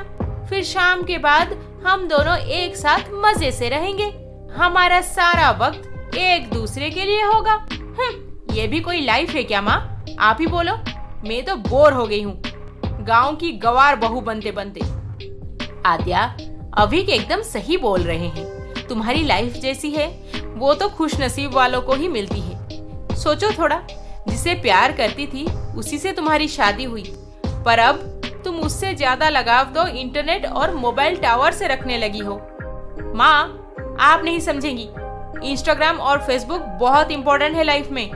फिर शाम के बाद हम दोनों एक साथ मजे से रहेंगे, हमारा सारा वक्त एक दूसरे के लिए होगा। ये भी कोई लाइफ है क्या माँ? आप ही बोलो, मैं तो बोर हो गई हूँ गांव की गवार बहू बनते बनते। आद्या, अभिक एकदम सही बोल रहे हैं। तुम्हारी लाइफ जैसी है वो तो खुश नसीब वालों को ही मिलती है। सोचो थोड़ा, जिसे प्यार करती थी उसी से तुम्हारी शादी हुई, पर अब तुम उससे ज्यादा लगाव तो इंटरनेट और मोबाइल टावर से रखने लगी हो। माँ, आप नहीं समझेंगी, इंस्टाग्राम और फेसबुक बहुत इंपॉर्टेंट है लाइफ में।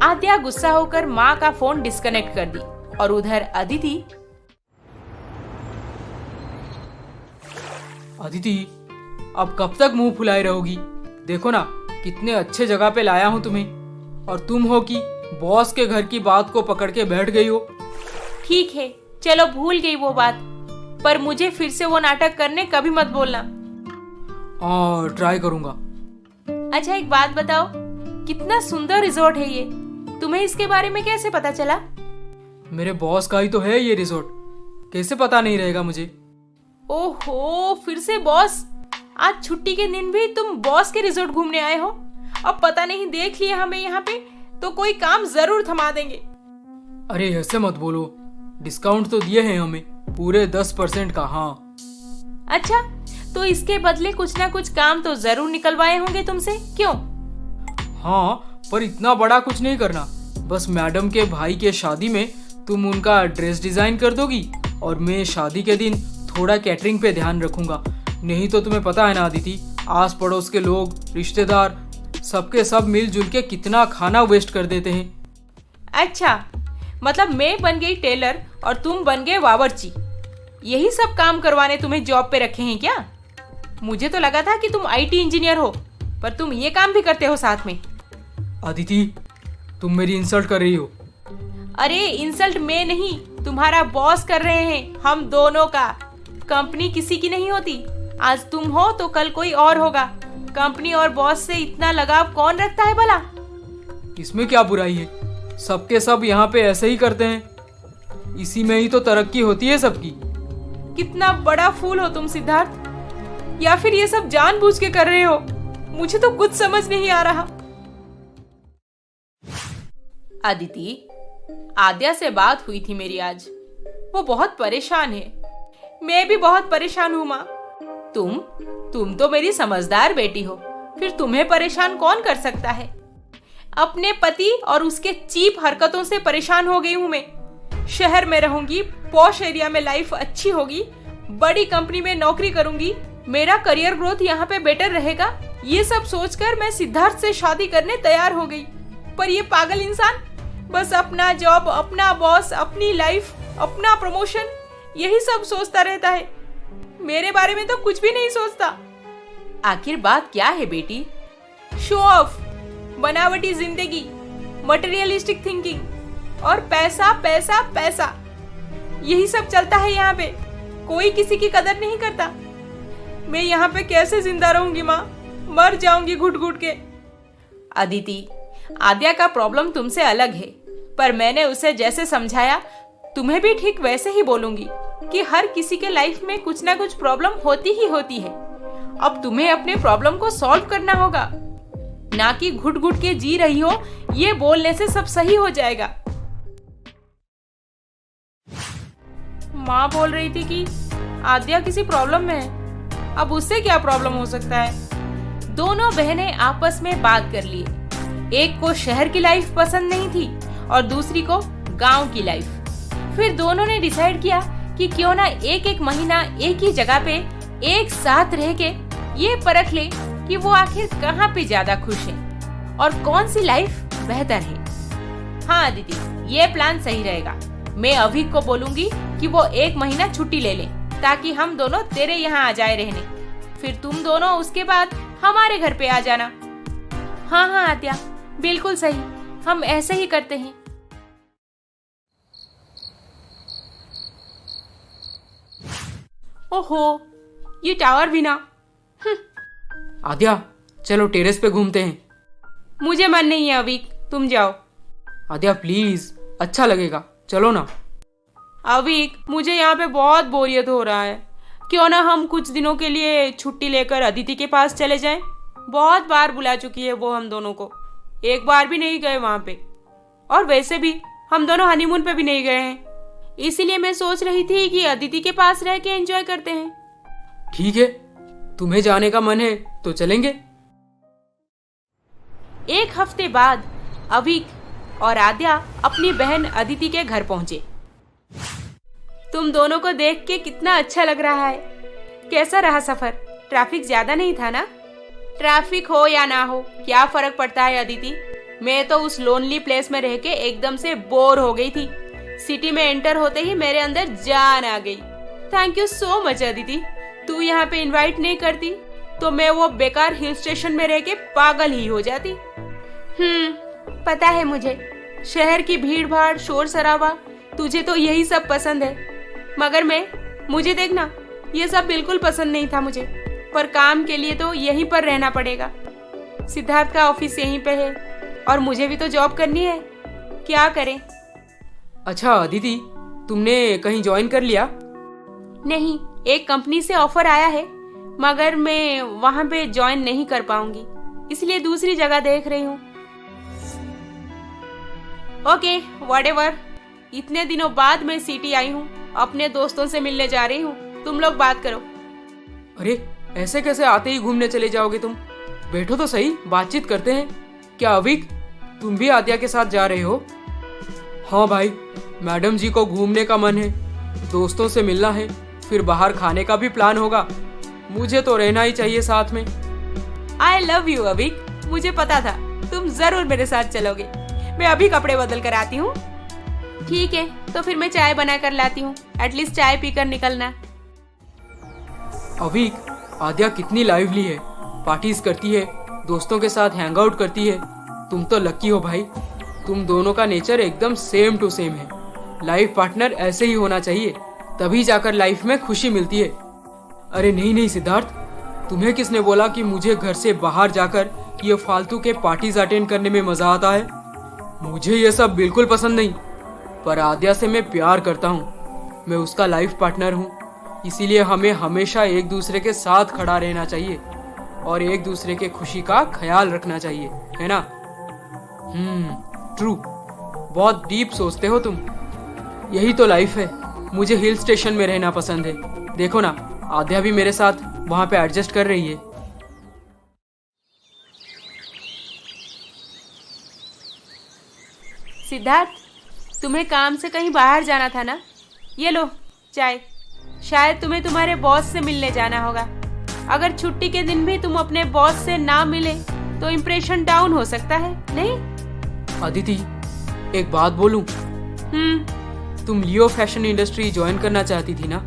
आद्या गुस्सा होकर माँ का फोन डिस्कनेक्ट कर दी और उधर अदिति
अब कब तक मुंह फुलाए रहोगी? देखो ना, कितने अच्छे जगह पे लाया हूँ तुम्हें, और तुम हो कि बॉस के घर की बात को पकड़ के बैठ गई हो।
ठीक है, चलो भूल गई वो बात, पर मुझे फिर से वो नाटक करने कभी मत बोलना।
ट्राई करूंगा।
अच्छा, एक बात बताओ, कितना सुंदर रिजॉर्ट है ये, तुम्हें इसके बारे में कैसे पता चला?
मेरे बॉस का ही तो है ये रिजॉर्ट, कैसे पता नहीं रहेगा मुझे?
ओहो, फिर से बॉस। आज छुट्टी के दिन भी तुम बॉस के रिजॉर्ट घूमने आए हो। अब पता नहीं देख लिया हमें यहाँ पे तो कोई काम जरूर थमा देंगे।
अरे ऐसे मत बोलो, डिस्काउंट तो दिए हैं हमें पूरे 10% का। हाँ।
अच्छा, तो इसके बदले कुछ ना कुछ काम तो जरूर निकलवाए होंगे तुमसे, क्यों?
हाँ, पर इतना बड़ा कुछ नहीं करना। बस मैडम के भाई के शादी में तुम उनका ड्रेस डिजाइन कर दोगी और मैं शादी के दिन थोड़ा कैटरिंग पे ध्यान रखूंगा। नहीं तो तुम्हें पता है ना अदिति, आस पड़ोस के लोग, रिश्तेदार, सबके सब मिलजुल के कितना खाना वेस्ट कर देते हैं।
अच्छा, मतलब मैं बन गई टेलर और तुम बन गए बावर्ची, यही सब काम करवाने तुम्हें जॉब पे रखे हैं क्या? मुझे तो लगा था कि तुम आईटी इंजीनियर हो, पर तुम ये काम भी करते हो साथ में।
अदिति, तुम मेरी इंसल्ट कर रही हो।
अरे इंसल्ट मैं नहीं, तुम्हारा बॉस कर रहे हैं, हम दोनों का। कंपनी किसी की नहीं होती, आज तुम हो तो कल कोई और होगा। कंपनी और बॉस से इतना लगाव कौन रखता है भला?
इसमें क्या बुराई है? सबके सब यहाँ पे ऐसे ही करते हैं, इसी में ही तो तरक्की होती है सबकी।
कितना बड़ा फूल हो तुम सिद्धार्थ, या फिर ये सब जानबूझ के कर रहे हो? मुझे तो कुछ समझ नहीं आ रहा। अदिति, आद्या से बात हुई थी मेरी आज, वो बहुत परेशान है, मैं भी बहुत परेशान हूँ माँ। तुम तो मेरी समझदार बेटी हो, फिर तुम्हें परेशान कौन कर सकता है? अपने पति और उसके चीप हरकतों से परेशान हो गई हूँ मैं। शहर में रहूंगी, पॉश एरिया में लाइफ अच्छी होगी, बड़ी कंपनी में नौकरी करूंगी, मेरा करियर ग्रोथ यहाँ पे बेटर रहेगा, ये सब सोचकर मैं सिद्धार्थ से शादी करने तैयार हो गई। पर ये पागल इंसान बस अपना जॉब, अपना बॉस, अपनी लाइफ, अपना प्रमोशन, यही सब सोचता रहता है। मेरे बारे में तो कुछ भी नहीं सोचता। आखिर बात क्या है बेटी? शो ऑफ, बनावटी जिंदगी, मटेरियलिस्टिक थिंकिंग और पैसा पैसा पैसा, यही सब चलता है यहाँ पे। कोई किसी की कदर नहीं करता। मैं यहाँ पे कैसे जिंदा रहूंगी माँ? मर जाऊंगी घुट घुट के। अदिति, आद्या का प्रॉब्लम तुमसे अलग है, पर मैंने उसे जैसे समझाया तुम्हें भी ठीक वैसे ही बोलूंगी कि हर किसी के लाइफ में कुछ ना कुछ प्रॉब्लम होती ही होती है। अब तुम्हें अपने प्रॉब्लम को सॉल्व करना होगा, ना कि घुट घुट के जी रही हो ये बोलने से सब सही हो जाएगा। माँ बोल रही थी कि आद्या किसी प्रॉब्लम में है, अब उससे क्या प्रॉब्लम हो सकता है। दोनों बहनें आपस में बात कर लिए। एक को शहर की लाइफ पसंद नहीं थी और दूसरी को गांव की लाइफ। फिर दोनों ने डिसाइड किया कि क्यों ना एक एक महीना एक ही जगह पे एक साथ रह के ये परख ले कि वो आखिर कहाँ पे ज्यादा खुश है और कौन सी लाइफ बेहतर है। हाँ दीदी, ये प्लान सही रहेगा। मैं अभिक को बोलूंगी कि वो 1 महीना छुट्टी ले ले ताकि हम दोनों तेरे यहाँ आ जाए रहने। फिर तुम दोनों उसके बाद हमारे घर पे आ जाना। हाँ हाँ आद्या, बिल्कुल सही, हम ऐसे ही करते हैं। ओहो, ये टावर भी ना।
आद्या, चलो टेरेस पे घूमते हैं।
मुझे मन नहीं है अविक, तुम जाओ।
आद्या प्लीज, अच्छा लगेगा, चलो ना।
अविक, मुझे यहाँ पे बहुत बोरियत हो रहा है। क्यों ना हम कुछ दिनों के लिए छुट्टी लेकर अदिति के पास चले जाएं? बहुत बार बुला चुकी है वो हम दोनों को, एक बार भी नहीं गए वहाँ पे। और वैसे भी हम दोनों हनीमून पे भी नहीं गए हैं, इसीलिए मैं सोच रही थी कि अदिति के पास रह के एंजॉय करते हैं।
ठीक है, तुम्हें जाने का मन है तो चलेंगे।
1 हफ्ते बाद अविक और आद्या अपनी बहन अदिति के घर पहुंचे। तुम दोनों को देख के कितना अच्छा लग रहा है। कैसा रहा सफर? ट्रैफिक ज्यादा नहीं था ना? ट्रैफिक हो या ना हो क्या फर्क पड़ता है अदिति, मैं तो उस लोनली प्लेस में रह के एकदम से बोर हो गई थी। सिटी में एंटर होते ही मेरे अंदर जान आ गई। Thank you so much Aditi, तू यहाँ पे इनवाइट नहीं करती तो मैं वो बेकार हिल स्टेशन में रह के पागल ही हो जाती। पता है मुझे, शहर की भीड़ भाड़ शोर शराबा, तुझे तो यही सब पसंद है, मगर मुझे देखना, ये सब बिल्कुल पसंद नहीं था मुझे। पर काम के लिए तो यहीं पर रहना पड़ेगा। सिद्धार्थ का ऑफिस यहीं पे है और मुझे भी तो जॉब करनी है, क्या करें।
अच्छा अदिति, तुमने कहीं ज्वाइन कर लिया?
नहीं, एक कंपनी से ऑफर आया है, मगर मैं वहाँ पे ज्वाइन नहीं कर पाऊंगी, इसलिए दूसरी जगह देख रही हूँ। Okay, whatever. इतने दिनों बाद मैं सिटी आई हूँ, अपने दोस्तों से मिलने जा रही हूँ, तुम लोग बात करो।
अरे ऐसे कैसे आते ही घूमने चले जाओगे तुम? बैठो तो सही, बातचीत करते हैं। क्या अविक, तुम भी आद्या के साथ जा रहे हो? हाँ भाई, मैडम जी को घूमने का मन है, दोस्तों से मिलना है, फिर बाहर खाने का भी प्लान होगा। मुझे तो रहना ही चाहिए साथ में।
आई लव यू अविक, मुझे पता था तुम जरूर मेरे साथ चलोगे। मैं अभी कपड़े बदल कर आती हूँ। ठीक है, तो फिर मैं चाय बना कर लाती हूँ, एटलीस्ट चाय पीकर निकलना।
अविक, आद्या कितनी लाइवली है, पार्टीज करती है, दोस्तों के साथ हैंग आउट करती है। तुम तो लकी हो भाई, तुम दोनों का नेचर एकदम सेम टू सेम है। लाइफ पार्टनर ऐसे ही होना चाहिए, तभी जाकर लाइफ में खुशी मिलती है। अरे नहीं नहीं सिद्धार्थ, तुम्हें किसने बोला कि मुझे घर से बाहर जाकर ये फालतू के पार्टीज अटेंड करने में मजा आता है? मुझे ये सब बिल्कुल पसंद नहीं। पर आद्या से मैं प्यार करता हूँ, मैं उसका लाइफ पार्टनर हूँ, इसीलिए हमें हमेशा एक दूसरे के साथ खड़ा रहना चाहिए और एक दूसरे के खुशी का ख्याल रखना चाहिए, है ना? ट्रू, बहुत डीप सोचते हो तुम। यही तो लाइफ है। मुझे हिल स्टेशन में रहना पसंद है। देखो ना, आद्या भी मेरे साथ वहाँ पे एडजस्ट कर रही है।
सिद्धार्थ, तुम्हें काम से कहीं बाहर जाना था ना? ये लो चाय। शायद तुम्हें तुम्हारे बॉस से मिलने जाना होगा। अगर छुट्टी के दिन भी तुम अपने बॉस से ना मिले तो इम्प्रेशन डाउन हो सकता है, नहीं?
अदिति, एक बात बोलूं? तुम लियो फैशन इंडस्ट्री ज्वाइन करना चाहती थी ना?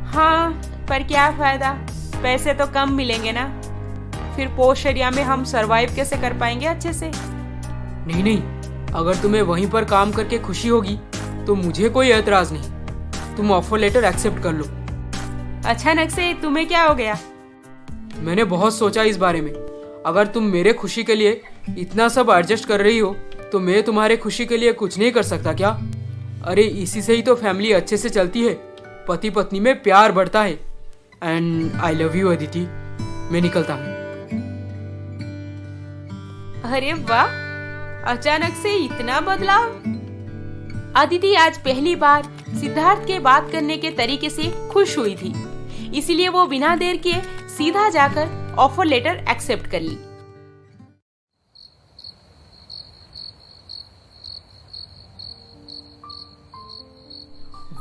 हाँ, पर क्या फायदा, पैसे तो कम मिलेंगे ना। फिर पोश एरिया में हम सरवाइव कैसे कर पाएंगे अच्छे से?
नहीं नहीं, अगर तुम्हें वहीं पर काम करके खुशी होगी तो मुझे कोई एतराज नहीं। तुम ऑफर लेटर एक्सेप्ट कर लो।
अचानक से तुम्हें क्या हो गया?
मैंने बहुत सोचा इस बारे में। अगर तुम मेरे खुशी के लिए इतना सब एडजस्ट कर रही हो तो मैं तुम्हारे खुशी के लिए कुछ नहीं कर सकता क्या? अरे इसी से ही तो फैमिली अच्छे से चलती है, पति पत्नी में प्यार बढ़ता है। And I love you Aditi, मैं निकलता हूँ।
अरे वाह, अचानक से इतना बदलाव। अदिति आज पहली बार सिद्धार्थ के बात करने के तरीके से खुश हुई थी, इसीलिए वो बिना देर किए सीधा जाकर ऑफर लेटर एक्सेप्ट कर ली।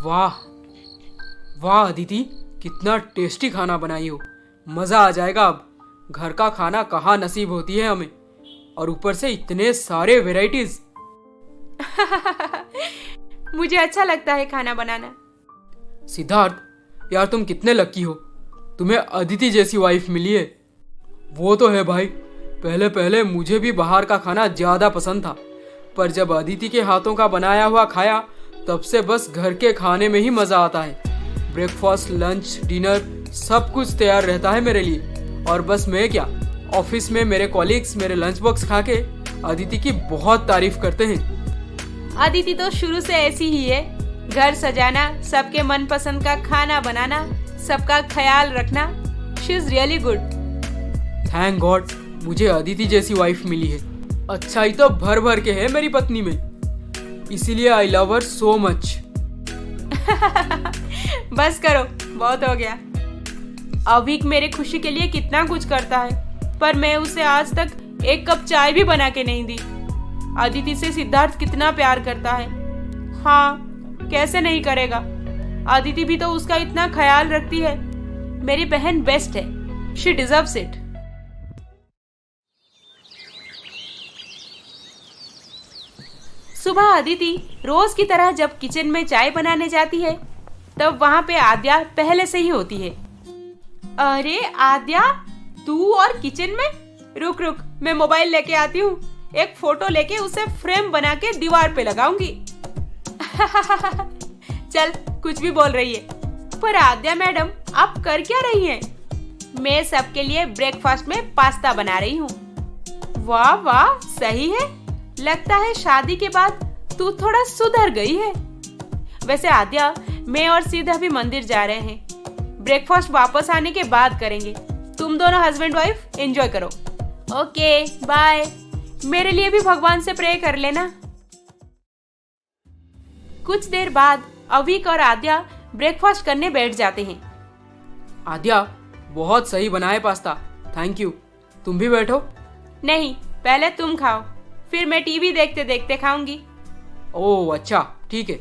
वाह वाह अदिति, कितना टेस्टी खाना बनाई हो, मजा आ जाएगा। अब घर का खाना कहाँ नसीब होती है हमें, और ऊपर से इतने सारे वेराइटीज।
मुझे अच्छा लगता है खाना बनाना।
सिद्धार्थ यार, तुम कितने लकी हो, तुम्हें अदिति जैसी वाइफ मिली है। वो तो है भाई, पहले पहले मुझे भी बाहर का खाना ज्यादा पसंद था, पर जब अदिति के हाथों का बनाया हुआ खाया तब से बस घर के खाने में ही मजा आता है। ब्रेकफास्ट, लंच, डिनर सब कुछ तैयार रहता है मेरे लिए, और बस मैं क्या, ऑफिस में मेरे कॉलीग्स मेरे लंच बॉक्स खा के अदिति की बहुत तारीफ करते हैं।
अदिति तो शुरू से ऐसी ही है, घर सजाना, सबके मनपसंद का खाना बनाना, सबका ख्याल रखना। She is really good.
Thank God मुझे अदिति जैसी वाइफ मिली है। अच्छाई तो भर भर के है मेरी पत्नी में, इसीलिए I love her so much.
बस करो, बहुत हो गया। अभिक मेरे खुशी के लिए कितना कुछ करता है, पर मैं उसे आज तक एक कप चाय भी बना के नहीं दी। अदिति से सिद्धार्थ कितना प्यार करता है। हाँ, कैसे नहीं करेगा। अदिति भी तो उसका इतना ख्याल रखती है। मेरी बहन बेस्ट है, शी डिजर्व्स इट। सुबह अदिति रोज की तरह जब किचन में चाय बनाने जाती है तब वहां पे आद्या पहले से ही होती है। अरे आद्या, तू और किचन में? रुक रुक, मैं मोबाइल लेके आती हूँ, एक फोटो लेके उसे फ्रेम बना के दीवार पे लगाऊंगी। चल, कुछ भी बोल रही है। पर आद्या मैडम, आप कर क्या रही हैं? मैं सबके लिए ब्रेकफास्ट में पास्ता बना रही हूँ। वाह वाह, सही है। लगता है शादी के बाद तू थोड़ा सुधर गई है। वैसे आद्या, मैं और सीधा भी मंदिर जा रहे हैं। ब्रेकफास्ट वापस आने के बाद करेंगे। तुम दोनों हस्बैंड वाइफ एंजॉय करो। Okay, bye. मेरे लिए भी भगवान से प्रे कर लेना। कुछ देर बाद अविक और आद्या ब्रेकफास्ट करने बैठ जाते हैं।
आद्या, बहुत सही बनाए पास्ता, थैंक यू। तुम भी बैठो।
नहीं, पहले तुम खाओ, फिर मैं टीवी देखते देखते खाऊंगी।
ओह अच्छा, ठीक है।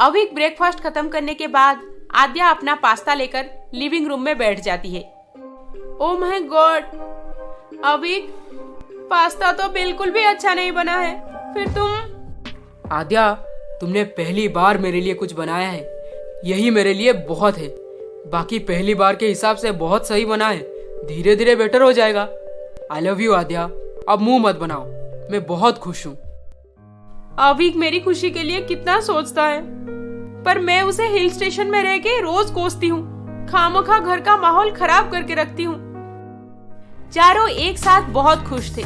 अविक ब्रेकफास्ट खत्म करने के बाद आद्या अपना पास्ता लेकर लिविंग रूम में बैठ जाती है। Oh my God, Avik, pasta तो बिल्कुल भी अच्छा नहीं बना है। फिर तुम?
आद्या, तुमने पहली बार मेरे लिए कुछ बनाया है, यही मेरे लिए बहुत है। बाकी पहली बार के हिसाब से बहुत सही बना है, धीरे धीरे बेटर हो जाएगा। आई लव यू आद्या, अब मुंह मत बनाओ, मैं बहुत खुश हूँ।
अविक मेरी खुशी के लिए कितना सोचता है, पर मैं उसे हिल स्टेशन में रह के रोज कोसती हूँ, खामखा घर का माहौल खराब करके रखती हूँ। चारों एक साथ बहुत खुश थे,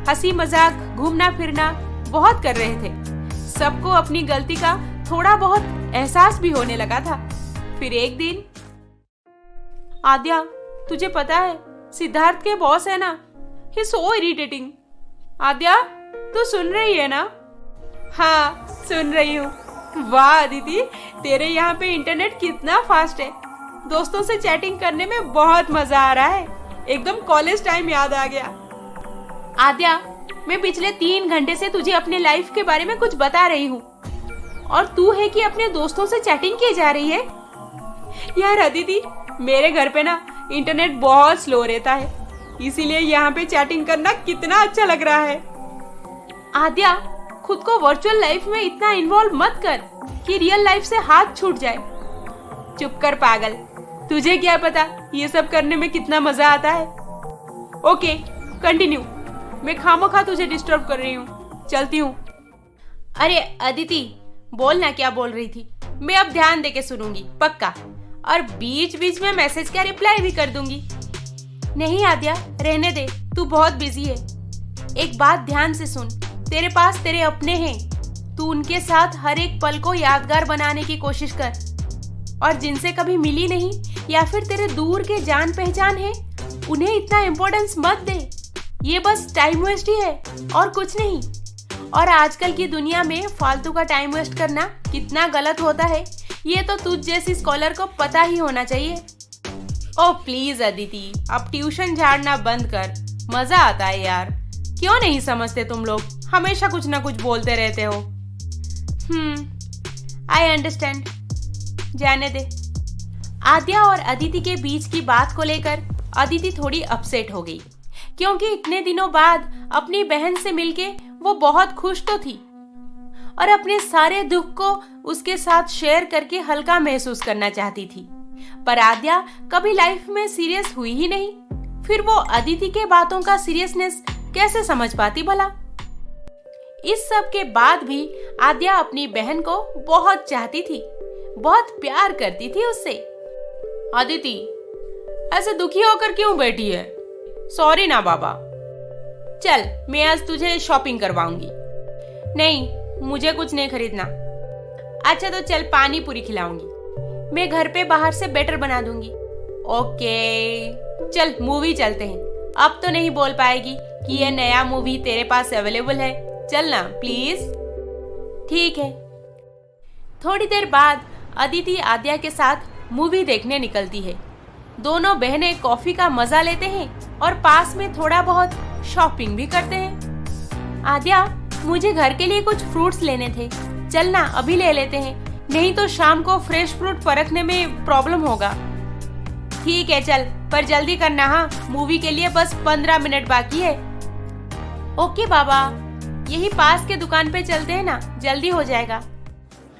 हंसी मजाक, घूमना फिरना बहुत कर रहे थे। सबको अपनी गलती का थोड़ा बहुत एहसास भी होने लगा था। फिर एक दिन, आद्या, तुझे पता है सिद्धार्थ के बॉस है ना, ही सो इरिटेटिंग। आद्या, तू सुन रही है ना? हाँ, सुन रही हूँ। वाह अदिति, तेरे यहाँ पे इंटरनेट कितना फास्ट है। दोस्तों से चैटिंग करने में बहुत मजा आ रहा है, एकदम कॉलेज टाइम याद आ गया। आद्या, मैं पिछले 3 घंटे से तुझे अपने लाइफ के बारे में कुछ बता रही हूँ, और तू है कि अपने दोस्तों से चैटिंग की जा रही है। यार अदिति, मेरे घर पे ना इंटरनेट बहुत स्लो रहता है, इसीलिए यहाँ पे चैटिंग करना कितना अच्छा लग रहा है। आद्या, खुद को वर्चुअल लाइफ में इतना इन्वॉल्व मत कर कि रियल लाइफ से हाथ छूट जाए। चुप कर पागल, तुझे क्या पता ये सब करने में कितना मजा आता है। Okay, continue. मैं खामोखा तुझे डिस्टर्ब कर रही हूँ, चलती हूँ। अरे अदिति, बोलना क्या बोल रही थी। मैं अब ध्यान देके सुनूंगी, पक्का, और बीच बीच में मैसेज का रिप्लाई भी कर दूंगी। नहीं आद्या, रहने दे, तू बहुत बिजी है। एक बात ध्यान से सुन, तेरे पास तेरे अपने हैं, तू उनके साथ हर एक पल को यादगार बनाने की कोशिश कर। और जिनसे कभी मिली नहीं या फिर तेरे दूर के जान पहचान है, उन्हें इतना इम्पोर्टेंस मत दे। ये बस टाइम वेस्ट ही है और कुछ नहीं। और आजकल की दुनिया में फालतू का टाइम वेस्ट करना कितना गलत होता है, ये तो तुझ जैसी स्कॉलर को पता ही होना चाहिए। ओ प्लीज अदिति, अब ट्यूशन झाड़ना बंद कर, मजा आता है यार। क्यों नहीं समझते तुम लोग, हमेशा कुछ ना कुछ बोलते रहते हो। आई अंडरस्टैंड, जाने दे। आद्या और अदिति के बीच की बात को लेकर अदिति थोड़ी अपसेट हो गई, क्योंकि इतने दिनों बाद अपनी बहन से मिलके वो बहुत खुश तो थी और अपने सारे दुख को उसके साथ शेयर करके हल्का महसूस करना चाहती थी। पर आद्या कभी लाइफ में सीरियस हुई ही नहीं, फिर वो अदिति के बातों का सीरियसनेस कैसे समझ पाती भला। इस सब के बाद भी आद्या अपनी बहन को बहुत चाहती थी, बहुत प्यार करती थी उससे। अदिति, ऐसे दुखी होकर क्यों बैठी है? सॉरी ना बाबा। चल, मैं आज तुझे शॉपिंग करवाऊंगी। नहीं, मुझे कुछ नहीं खरीदना। अच्छा तो चल, पानी पूरी खिलाऊंगी, मैं घर पे बाहर से बेटर बना दूंगी। ओके, चल मूवी चलते हैं। अब तो नहीं बोल पाएगी कि ये नया मूवी तेरे पास अवेलेबल है, चल ना प्लीज। ठीक है। थोड़ी देर बाद अदिति आद्या के साथ मूवी देखने निकलती है। दोनों बहनें कॉफी का मजा लेते हैं और पास में थोड़ा बहुत शॉपिंग भी करते हैं। आद्या, मुझे घर के लिए कुछ फ्रूट्स लेने थे, चल ना अभी ले लेते हैं, नहीं तो शाम को फ्रेश फ्रूट परखने में प्रॉब्लम होगा। ठीक है चल, पर जल्दी करना हाँ, मूवी के लिए बस 15 मिनट बाकी है। ओके बाबा, यही पास के दुकान पे चलते हैं ना, जल्दी हो जाएगा।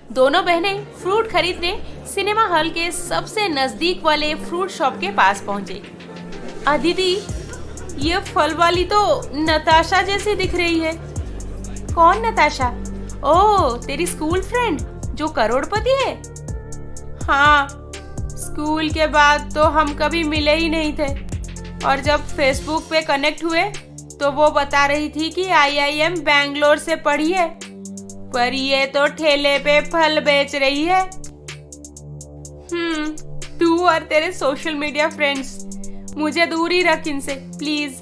दोनों बहनें फ्रूट खरीदने सिनेमा हॉल के सबसे नजदीक वाले फ्रूट शॉप के पास पहुंचे। अदिति, ये फल वाली तो नताशा जैसी दिख रही है। कौन नताशा? ओह, तेरी स्कूल फ्रेंड जो करोड़पति है। हाँ, स्कूल के बाद तो हम कभी मिले ही नहीं थे, और जब फेसबुक पे कनेक्ट हुए तो वो बता रही थी कि IIM बैंगलोर से पढ़ी है, पर ये तो ठेले पे फल बेच रही है। तू और तेरे सोशल मीडिया फ्रेंड्स, मुझे दूर ही रख इनसे प्लीज।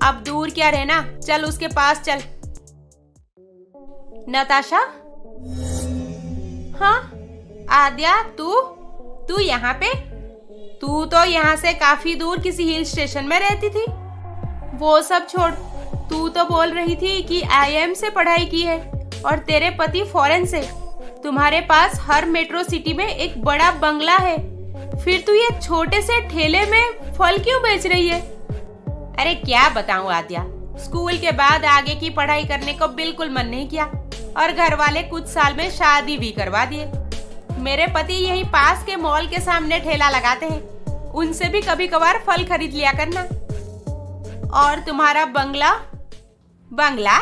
अब दूर क्या रहना, चल उसके पास चल। नताशा? हाँ आद्या, तू यहाँ पे? तू तो यहाँ से काफी दूर किसी हिल स्टेशन में रहती थी। वो सब छोड़, तू तो बोल रही थी कि IIM से पढ़ाई की है और तेरे पति फॉरेन से। तुम्हारे पास हर मेट्रो सिटी में एक बड़ा बंगला है, फिर तू ये छोटे से ठेले में फल क्यों बेच रही है? अरे क्या बताऊं आद्या, स्कूल के बाद आगे की पढ़ाई करने को बिल्कुल मन नहीं किया और घर वाले कुछ साल में शादी भी करवा दिए। मेरे पति यहीं पास के मॉल के सामने ठेला लगाते हैं, उनसे भी कभी कभार फल खरीद लिया करना। और तुम्हारा बंगला? बंगला?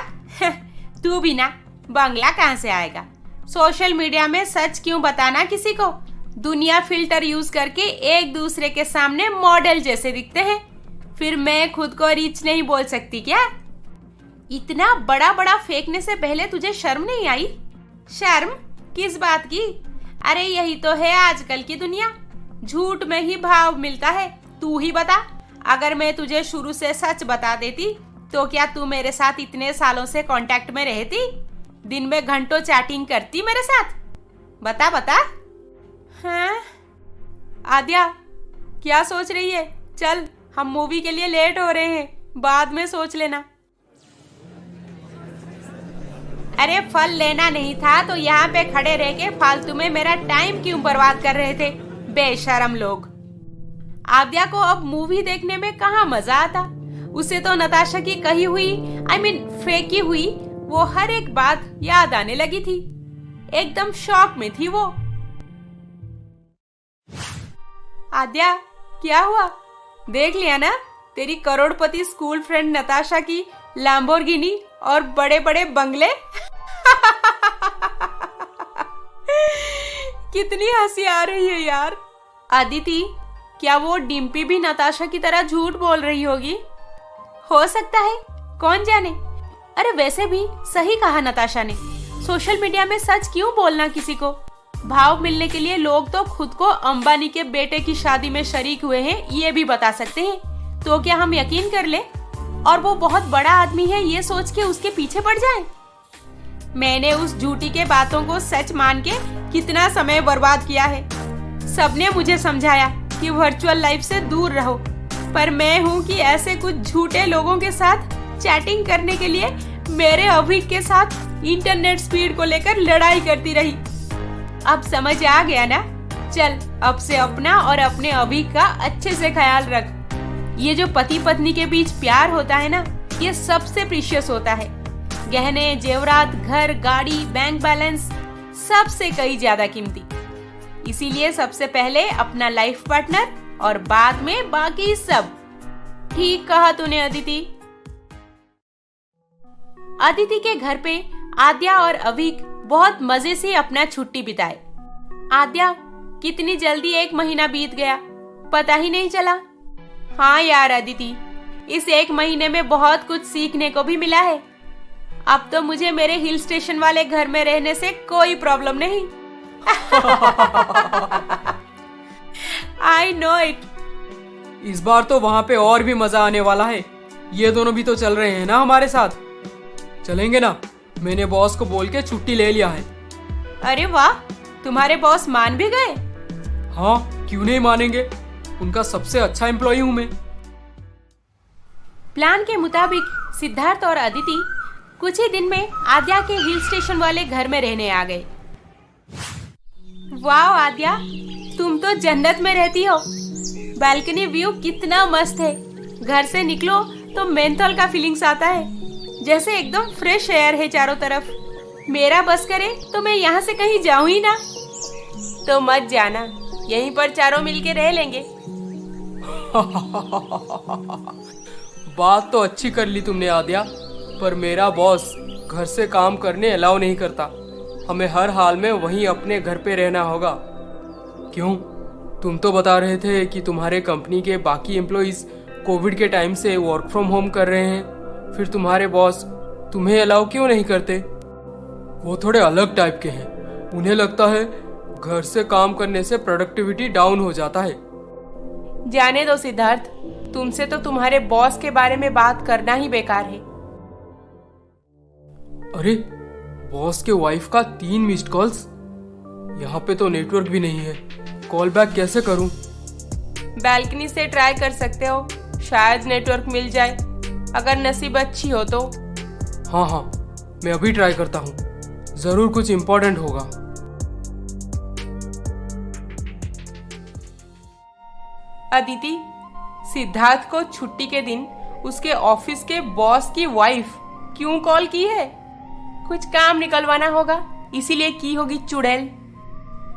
तू भी ना, बंगला कहाँ से आएगा? सोशल मीडिया में सच क्यों बताना किसी को? दुनिया फिल्टर यूज करके एक दूसरे के सामने मॉडल जैसे दिखते हैं, फिर मैं खुद को रिच नहीं बोल सकती क्या? इतना बड़ा बड़ा फेंकने से पहले तुझे शर्म नहीं आई? शर्म किस बात की? अरे यही तो है आजकल की दुनिया, झूठ में ही भाव मिलता है। तू ही बता, अगर मैं तुझे शुरू से सच बता देती तो क्या तू मेरे साथ इतने सालों से कांटेक्ट में रहती? दिन में घंटों चैटिंग करती मेरे साथ? बता बता। हाँ आद्या, क्या सोच रही है? चल, हम मूवी के लिए लेट हो रहे हैं, बाद में सोच लेना। अरे फल लेना नहीं था तो यहाँ पे खड़े रह के फालतू में मेरा टाइम क्यों बर्बाद कर रहे थे, बेशरम लोग। आद्या को अब मूवी देखने में कहाँ मजा आता। उसे तो नताशा की कही हुई फेंकी हुई वो हर एक बात याद आने लगी थी। एकदम शॉक में थी वो। आद्या, क्या हुआ? देख लिया ना तेरी करोड़पति स्कूल फ्रेंड नताशा की लैम्बोर्गिनी और बड़े बड़े बंगले। कितनी हंसी आ रही है यार। अदिति, क्या वो डिम्पी भी नताशा की तरह झूठ बोल रही होगी? हो सकता है, कौन जाने। अरे वैसे भी सही कहा नताशा ने, सोशल मीडिया में सच क्यों बोलना किसी को। भाव मिलने के लिए लोग तो खुद को अंबानी के बेटे की शादी में शरीक हुए हैं ये भी बता सकते हैं। तो क्या हम यकीन कर ले और वो बहुत बड़ा आदमी है ये सोच के उसके पीछे पड़ जाए? मैंने उस झूठी के बातों को सच मान के कितना समय बर्बाद किया है। सबने मुझे समझाया कि वर्चुअल लाइफ से दूर रहो, पर मैं हूँ कि ऐसे कुछ झूठे लोगों के साथ चैटिंग करने के लिए मेरे अभिक के साथ इंटरनेट स्पीड को लेकर लड़ाई करती रही। अब समझ आ गया ना? चल अब से अपना और अपने अभिक का अच्छे से ख्याल रख। ये जो पति पत्नी के बीच प्यार होता है ना, ये सबसे प्रीशियस होता है। गहने, जेवरात, घर, गाड़ी, बैंक बैलेंस सबसे कई ज्यादा कीमती। इसीलिए सबसे पहले अपना लाइफ पार्टनर और बाद में बाकी सब। ठीक कहा तूने अदिति। अदिति के घर पे आद्या और अभिक बहुत मजे से अपना छुट्टी बिताए। आद्या, कितनी जल्दी 1 महीना बीत गया, पता ही नहीं चला। हाँ यार अदिति, इस 1 महीने में बहुत कुछ सीखने को भी मिला है। अब तो मुझे मेरे हिल स्टेशन वाले घर में रहने से कोई प्रॉब्लम नहीं। I know it.
इस बार तो वहाँ पे और भी मजा आने वाला है। ये दोनों भी तो चल रहे हैं ना हमारे साथ। चलेंगे ना? मैंने बॉस को बोल के छुट्टी ले लिया है।
अरे वाह, तुम्हारे बॉस मान भी गए?
हाँ, क्यों नहीं मानेंगे। उनका सबसे अच्छा एम्प्लॉई हूँ मैं।
प्लान के मुताबिक सिद्धार्थ और अदिति कुछ ही दिन में आद्या के हिल स्टेशन वाले घर में रहने आ गए। वाह आद्या, तुम तो जन्नत में रहती हो। बालकनी व्यू कितना मस्त है। घर से निकलो तो मेंथोल का फीलिंग्स आता है, जैसे एकदम फ्रेश एयर है चारों तरफ। मेरा बस करे तो मैं यहाँ से कहीं जाऊं ही ना। तो मत जाना, यहीं पर चारों मिलके रह लेंगे।
बात तो अच्छी कर ली तुमने आद्या, पर मेरा बॉस घर से काम करने अलाउ नहीं करता। हमें हर हाल में वहीं अपने घर पे रहना होगा। क्यों? तुम तो बता रहे थे कि तुम्हारे कंपनी के बाकी एम्प्लॉइज कोविड के टाइम से वर्क फ्रॉम होम कर रहे हैं, फिर तुम्हारे बॉस तुम्हें अलाउ क्यों नहीं करते? वो थोड़े अलग टाइप के हैं। उन्हें लगता है घर से काम करने से प्रोडक्टिविटी डाउन हो जाता है।
जाने दो सिद्धार्थ, तुमसे तो तुम्हारे बॉस के बारे में बात करना ही बेकार है।
अरे, बॉस के वाइफ का 3 मिस्ड कॉल्स। यहाँ पे तो नेटवर्क भी नहीं है। कॉल बैक कैसे करूं?
बालकनी से ट्राई कर सकते हो, शायद नेटवर्क मिल जाए, अगर नसीब अच्छी हो तो।
हाँ, मैं अभी ट्राई करता हूँ। जरूर कुछ इम्पोर्टेंट होगा।
अदिति, सिद्धार्थ को छुट्टी के दिन उसके ऑफिस के बॉस की वाइफ क्यों कॉल की है? कुछ काम निकलवाना होगा, इसीलिए की होगी चुड़ैल।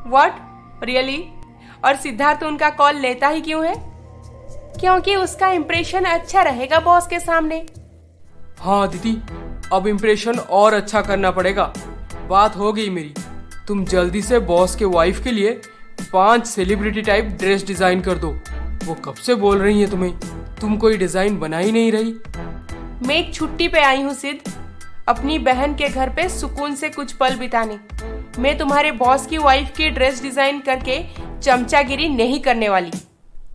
व्हाट? रियली? और सिद्धार्थ उनका कॉल लेता ही क्यों है? क्योंकि उसका इंप्रेशन अच्छा रहेगा बॉस के सामने।
हाँ दीदी, अब इम्प्रेशन और अच्छा करना पड़ेगा। बात हो गई मेरी। तुम जल्दी से बॉस के वाइफ के लिए 5 सेलिब्रिटी टाइप ड्रेस डिजाइन कर दो। वो कब से बोल रही है तुम्हें, तुम कोई डिजाइन बना ही नहीं रही।
मैं छुट्टी पे आई हूँ सिद्ध, अपनी बहन के घर पे सुकून से कुछ पल बिताने। मैं तुम्हारे बॉस की वाइफ की ड्रेस डिजाइन करके चमचागिरी नहीं करने वाली।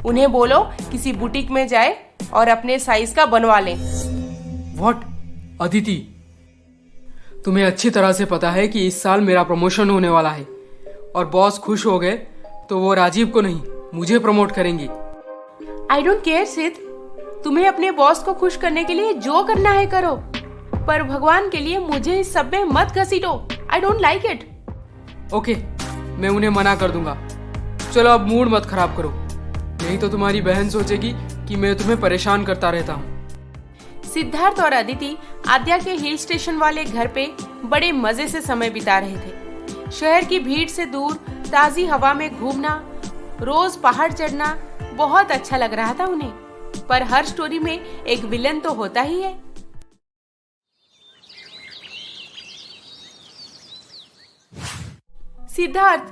उन्हें बोलो किसी बुटीक में जाए और अपने साइज का बनवा लें।
व्हाट? अदिति, तुम्हें अच्छी तरह से पता है कि इस साल मेरा प्रमोशन होने वाला है और बॉस खुश हो गए तो वो राजीव को नहीं, मुझे प्रमोट करेंगे।
आई डोंट केयर सिद्ध, तुम्हें अपने बॉस को खुश करने के लिए जो करना है करो, पर भगवान के लिए मुझे इस सब में मत घसीटो। I don't like it.
Okay, मैं उन्हें मना कर दूंगा। चलो अब मूड मत खराब करो, नहीं तो तुम्हारी बहन सोचेगी कि मैं तुम्हें परेशान करता रहता हूँ।
सिद्धार्थ और अदिति आद्या के हिल स्टेशन वाले घर पे बड़े मजे से समय बिता रहे थे। शहर की भीड़ से दूर ताजी हवा में घूमना, रोज पहाड़ चढ़ना बहुत अच्छा लग रहा था उन्हें। पर हर स्टोरी में एक विलन तो होता ही है। सिद्धार्थ,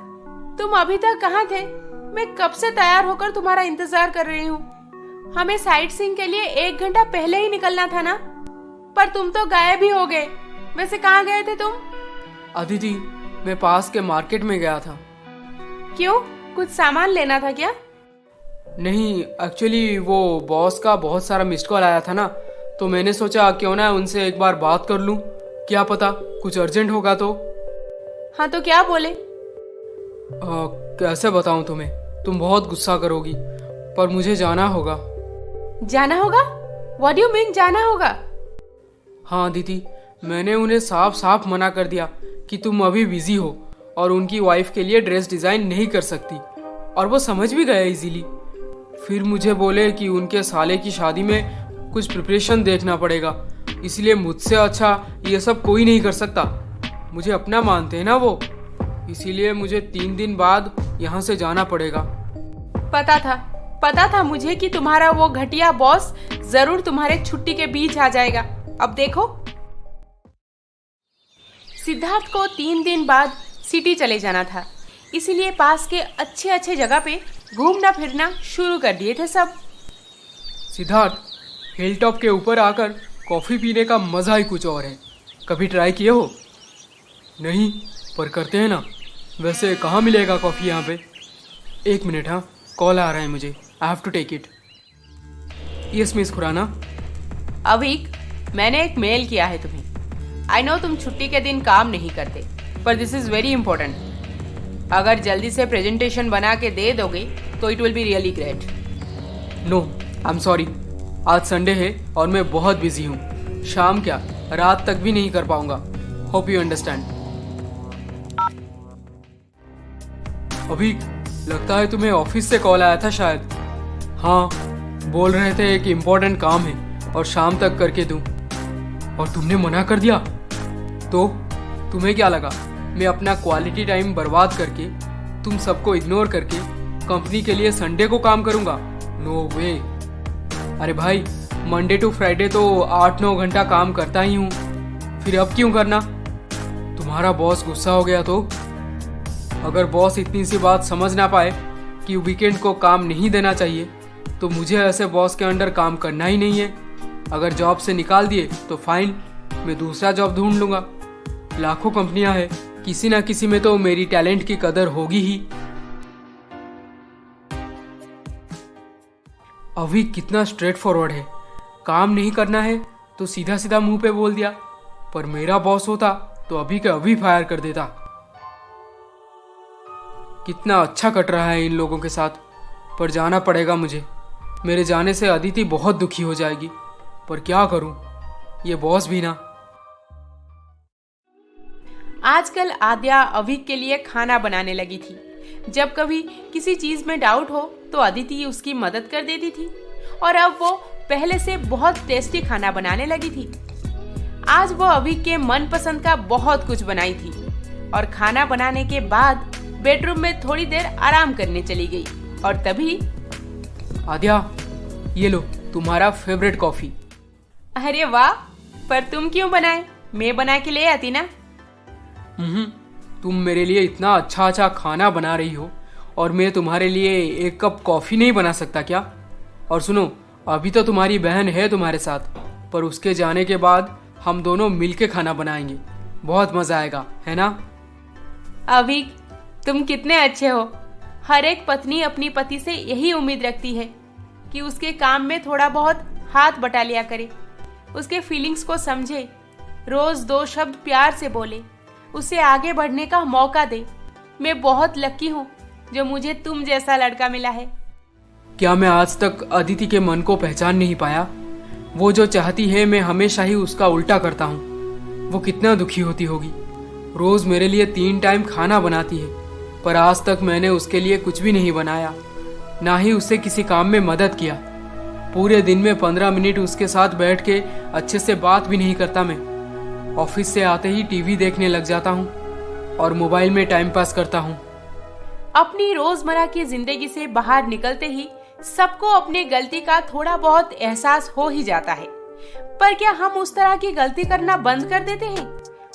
तुम अभी तक कहाँ थे? मैं कब से तैयार होकर तुम्हारा इंतजार कर रही हूँ। हमें साइट सीइंग के लिए 1 घंटा पहले ही निकलना था ना, पर तुम तो गायब ही हो गए। वैसे कहाँ गए थे तुम?
अदिति, मैं पास के मार्केट में गया था।
क्यों, कुछ सामान लेना था क्या?
नहीं, एक्चुअली वो बॉस का बहुत सारा मिस्ड कॉल आया था ना, तो मैंने सोचा क्यों ना उनसे एक बार बात कर लूं, क्या पता कुछ अर्जेंट होगा तो।
हाँ, तो क्या बोले?
कैसे बताऊं तुम्हें, तुम बहुत गुस्सा करोगी, पर मुझे जाना होगा।
जाना होगा? व्हाट डू यू मीन जाना होगा?
हाँ दीदी, मैंने उन्हें साफ साफ मना कर दिया कि तुम अभी बिजी हो और उनकी वाइफ के लिए ड्रेस डिज़ाइन नहीं कर सकती, और वो समझ भी गए इजीली। फिर मुझे बोले कि उनके साले की शादी में कुछ प्रिपरेशन देखना पड़ेगा, इसलिए मुझसे अच्छा ये सब कोई नहीं कर सकता। मुझे अपना मानते हैं ना वो, इसीलिए मुझे 3 दिन बाद यहाँ से जाना पड़ेगा।
पता था मुझे कि तुम्हारा वो घटिया बॉस जरूर तुम्हारे छुट्टी के बीच आ जाएगा। अब देखो, सिद्धार्थ को 3 दिन बाद सिटी चले जाना था, इसीलिए पास के अच्छे अच्छे जगह पे घूमना फिरना शुरू कर दिए थे सब।
सिद्धार्थ, हिल टॉप के ऊपर आकर कॉफ़ी पीने का मज़ा ही कुछ और है। कभी ट्राई किए हो? नहीं, पर करते हैं ना। वैसे कहाँ मिलेगा कॉफ़ी यहाँ पे? 1 मिनट, हाँ, कॉल आ रहा है मुझे, I have to take it. Yes miss Khurana.
Avik, मैंने एक मेल किया है तुम्हें। आई नो तुम छुट्टी के दिन काम नहीं करते, पर दिस इज वेरी इंपॉर्टेंट। अगर जल्दी से प्रेजेंटेशन बना के दे दोगे तो it will be really great.
No, I am sorry, आज संडे है और मैं बहुत बिजी हूँ। शाम क्या, रात तक भी नहीं कर पाऊंगा। Hope you understand. अभी लगता है तुम्हें ऑफिस से कॉल आया था शायद। हाँ, बोल रहे थे कि इम्पोर्टेंट काम है और शाम तक करके दूं, और तुमने मना कर दिया। तो तुम्हें क्या लगा मैं अपना क्वालिटी टाइम बर्बाद करके, तुम सबको इग्नोर करके कंपनी के लिए संडे को काम करूंगा? नो वे। अरे भाई, मंडे टू फ्राइडे तो 8-9 घंटा काम करता ही हूँ, फिर अब क्यों करना? तुम्हारा बॉस गुस्सा हो गया तो? अगर बॉस इतनी सी बात समझ ना पाए कि वीकेंड को काम नहीं देना चाहिए, तो मुझे ऐसे बॉस के अंडर काम करना ही नहीं है। अगर जॉब से निकाल दिए तो फाइन, मैं दूसरा जॉब ढूंढ लूंगा। लाखों कंपनियां हैं, किसी ना किसी में तो मेरी टैलेंट की कदर होगी ही। अभी कितना स्ट्रेट फॉरवर्ड है, काम नहीं करना है तो सीधा सीधा मुंह पे बोल दिया, पर मेरा बॉस होता तो अभी के अभी फायर कर देता। कितना अच्छा कट रहा है इन लोगों के साथ, पर जाना पड़ेगा मुझे। मेरे जाने से अदिति बहुत दुखी हो जाएगी, पर क्या करूं, ये बॉस भी ना।
आजकल आद्या अविक के लिए खाना बनाने लगी थी। जब कभी किसी चीज में डाउट हो तो अदिति उसकी मदद कर देती थी, और अब वो पहले से बहुत टेस्टी खाना बनाने लगी थी। आज वो अविक के मनपसंद का बहुत कुछ बनाई थी, और खाना बनाने के बाद बेडरूम में थोड़ी देर आराम करने चली गई। और तभी,
आद्या, ये लो तुम्हारा फेवरेट कॉफी।
अरे वाह, पर तुम क्यों बनाए? मैं बना के ले आती ना।
तुम मेरे लिए इतना अच्छा अच्छा खाना बना रही हो और मैं तुम्हारे लिए 1 कप कॉफी नहीं बना सकता क्या? और सुनो, अभी तो तुम्हारी बहन है तुम्हारे साथ, पर उसके जाने के बाद हम दोनों मिलके खाना बनाएंगे, बहुत मजा आएगा, है ना?
अविक, तुम कितने अच्छे हो। हर एक पत्नी अपनी पति से यही उम्मीद रखती है कि उसके काम में थोड़ा बहुत हाथ बटा लिया करे, उसके फीलिंग्स को समझे, रोज 2 शब्द प्यार से बोले, उसे आगे बढ़ने का मौका दे। मैं बहुत लकी हूँ जो मुझे तुम जैसा लड़का मिला है।
क्या मैं आज तक अदिति के मन को पहचान नहीं पाया? वो जो चाहती है मैं हमेशा ही उसका उल्टा करता हूँ। वो कितना दुखी होती होगी। रोज मेरे लिए 3 टाइम खाना बनाती है, पर आज तक मैंने उसके लिए कुछ भी नहीं बनाया, ना ही उससे किसी काम में मदद किया। पूरे दिन में 15 मिनट उसके साथ बैठ के अच्छे से बात भी नहीं करता मैं। ऑफिस से आते ही टीवी देखने लग जाता हूँ और मोबाइल में टाइम पास करता हूँ।
अपनी रोजमर्रा की जिंदगी से बाहर निकलते ही सबको अपनी गलती का थोड़ा बहुत एहसास हो ही जाता है, पर क्या हम उस तरह की गलती करना बंद कर देते हैं?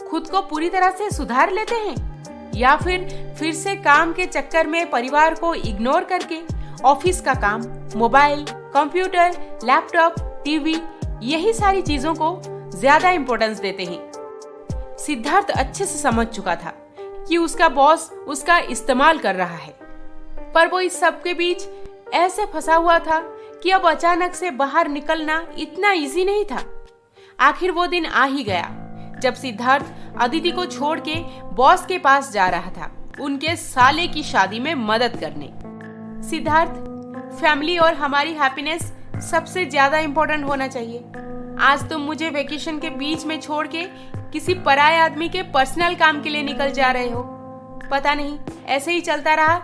खुद को पूरी तरह से सुधार लेते हैं? या फिर से काम के चक्कर में परिवार को इग्नोर करके ऑफिस का काम, मोबाइल, कंप्यूटर, लैपटॉप, टीवी, यही सारी चीजों को ज्यादा इंपॉर्टेंस देते हैं। सिद्धार्थ अच्छे से समझ चुका था कि उसका बॉस उसका इस्तेमाल कर रहा है, पर वो इस सब के बीच ऐसे फंसा हुआ था कि अब अचानक से बाहर निकलना इतना इजी नहीं था। आखिर वो दिन आ ही गया जब सिद्धार्थ अदिति को छोड़ के बॉस के पास जा रहा था उनके साले की शादी में मदद करने। सिद्धार्थ, फैमिली और हमारी हैप्पीनेस सबसे ज्यादा इम्पोर्टेंट होना चाहिए। आज तुम मुझे वेकेशन के बीच में छोड़ के किसी पराये आदमी के पर्सनल काम के लिए निकल जा रहे हो। पता नहीं ऐसे ही चलता रहा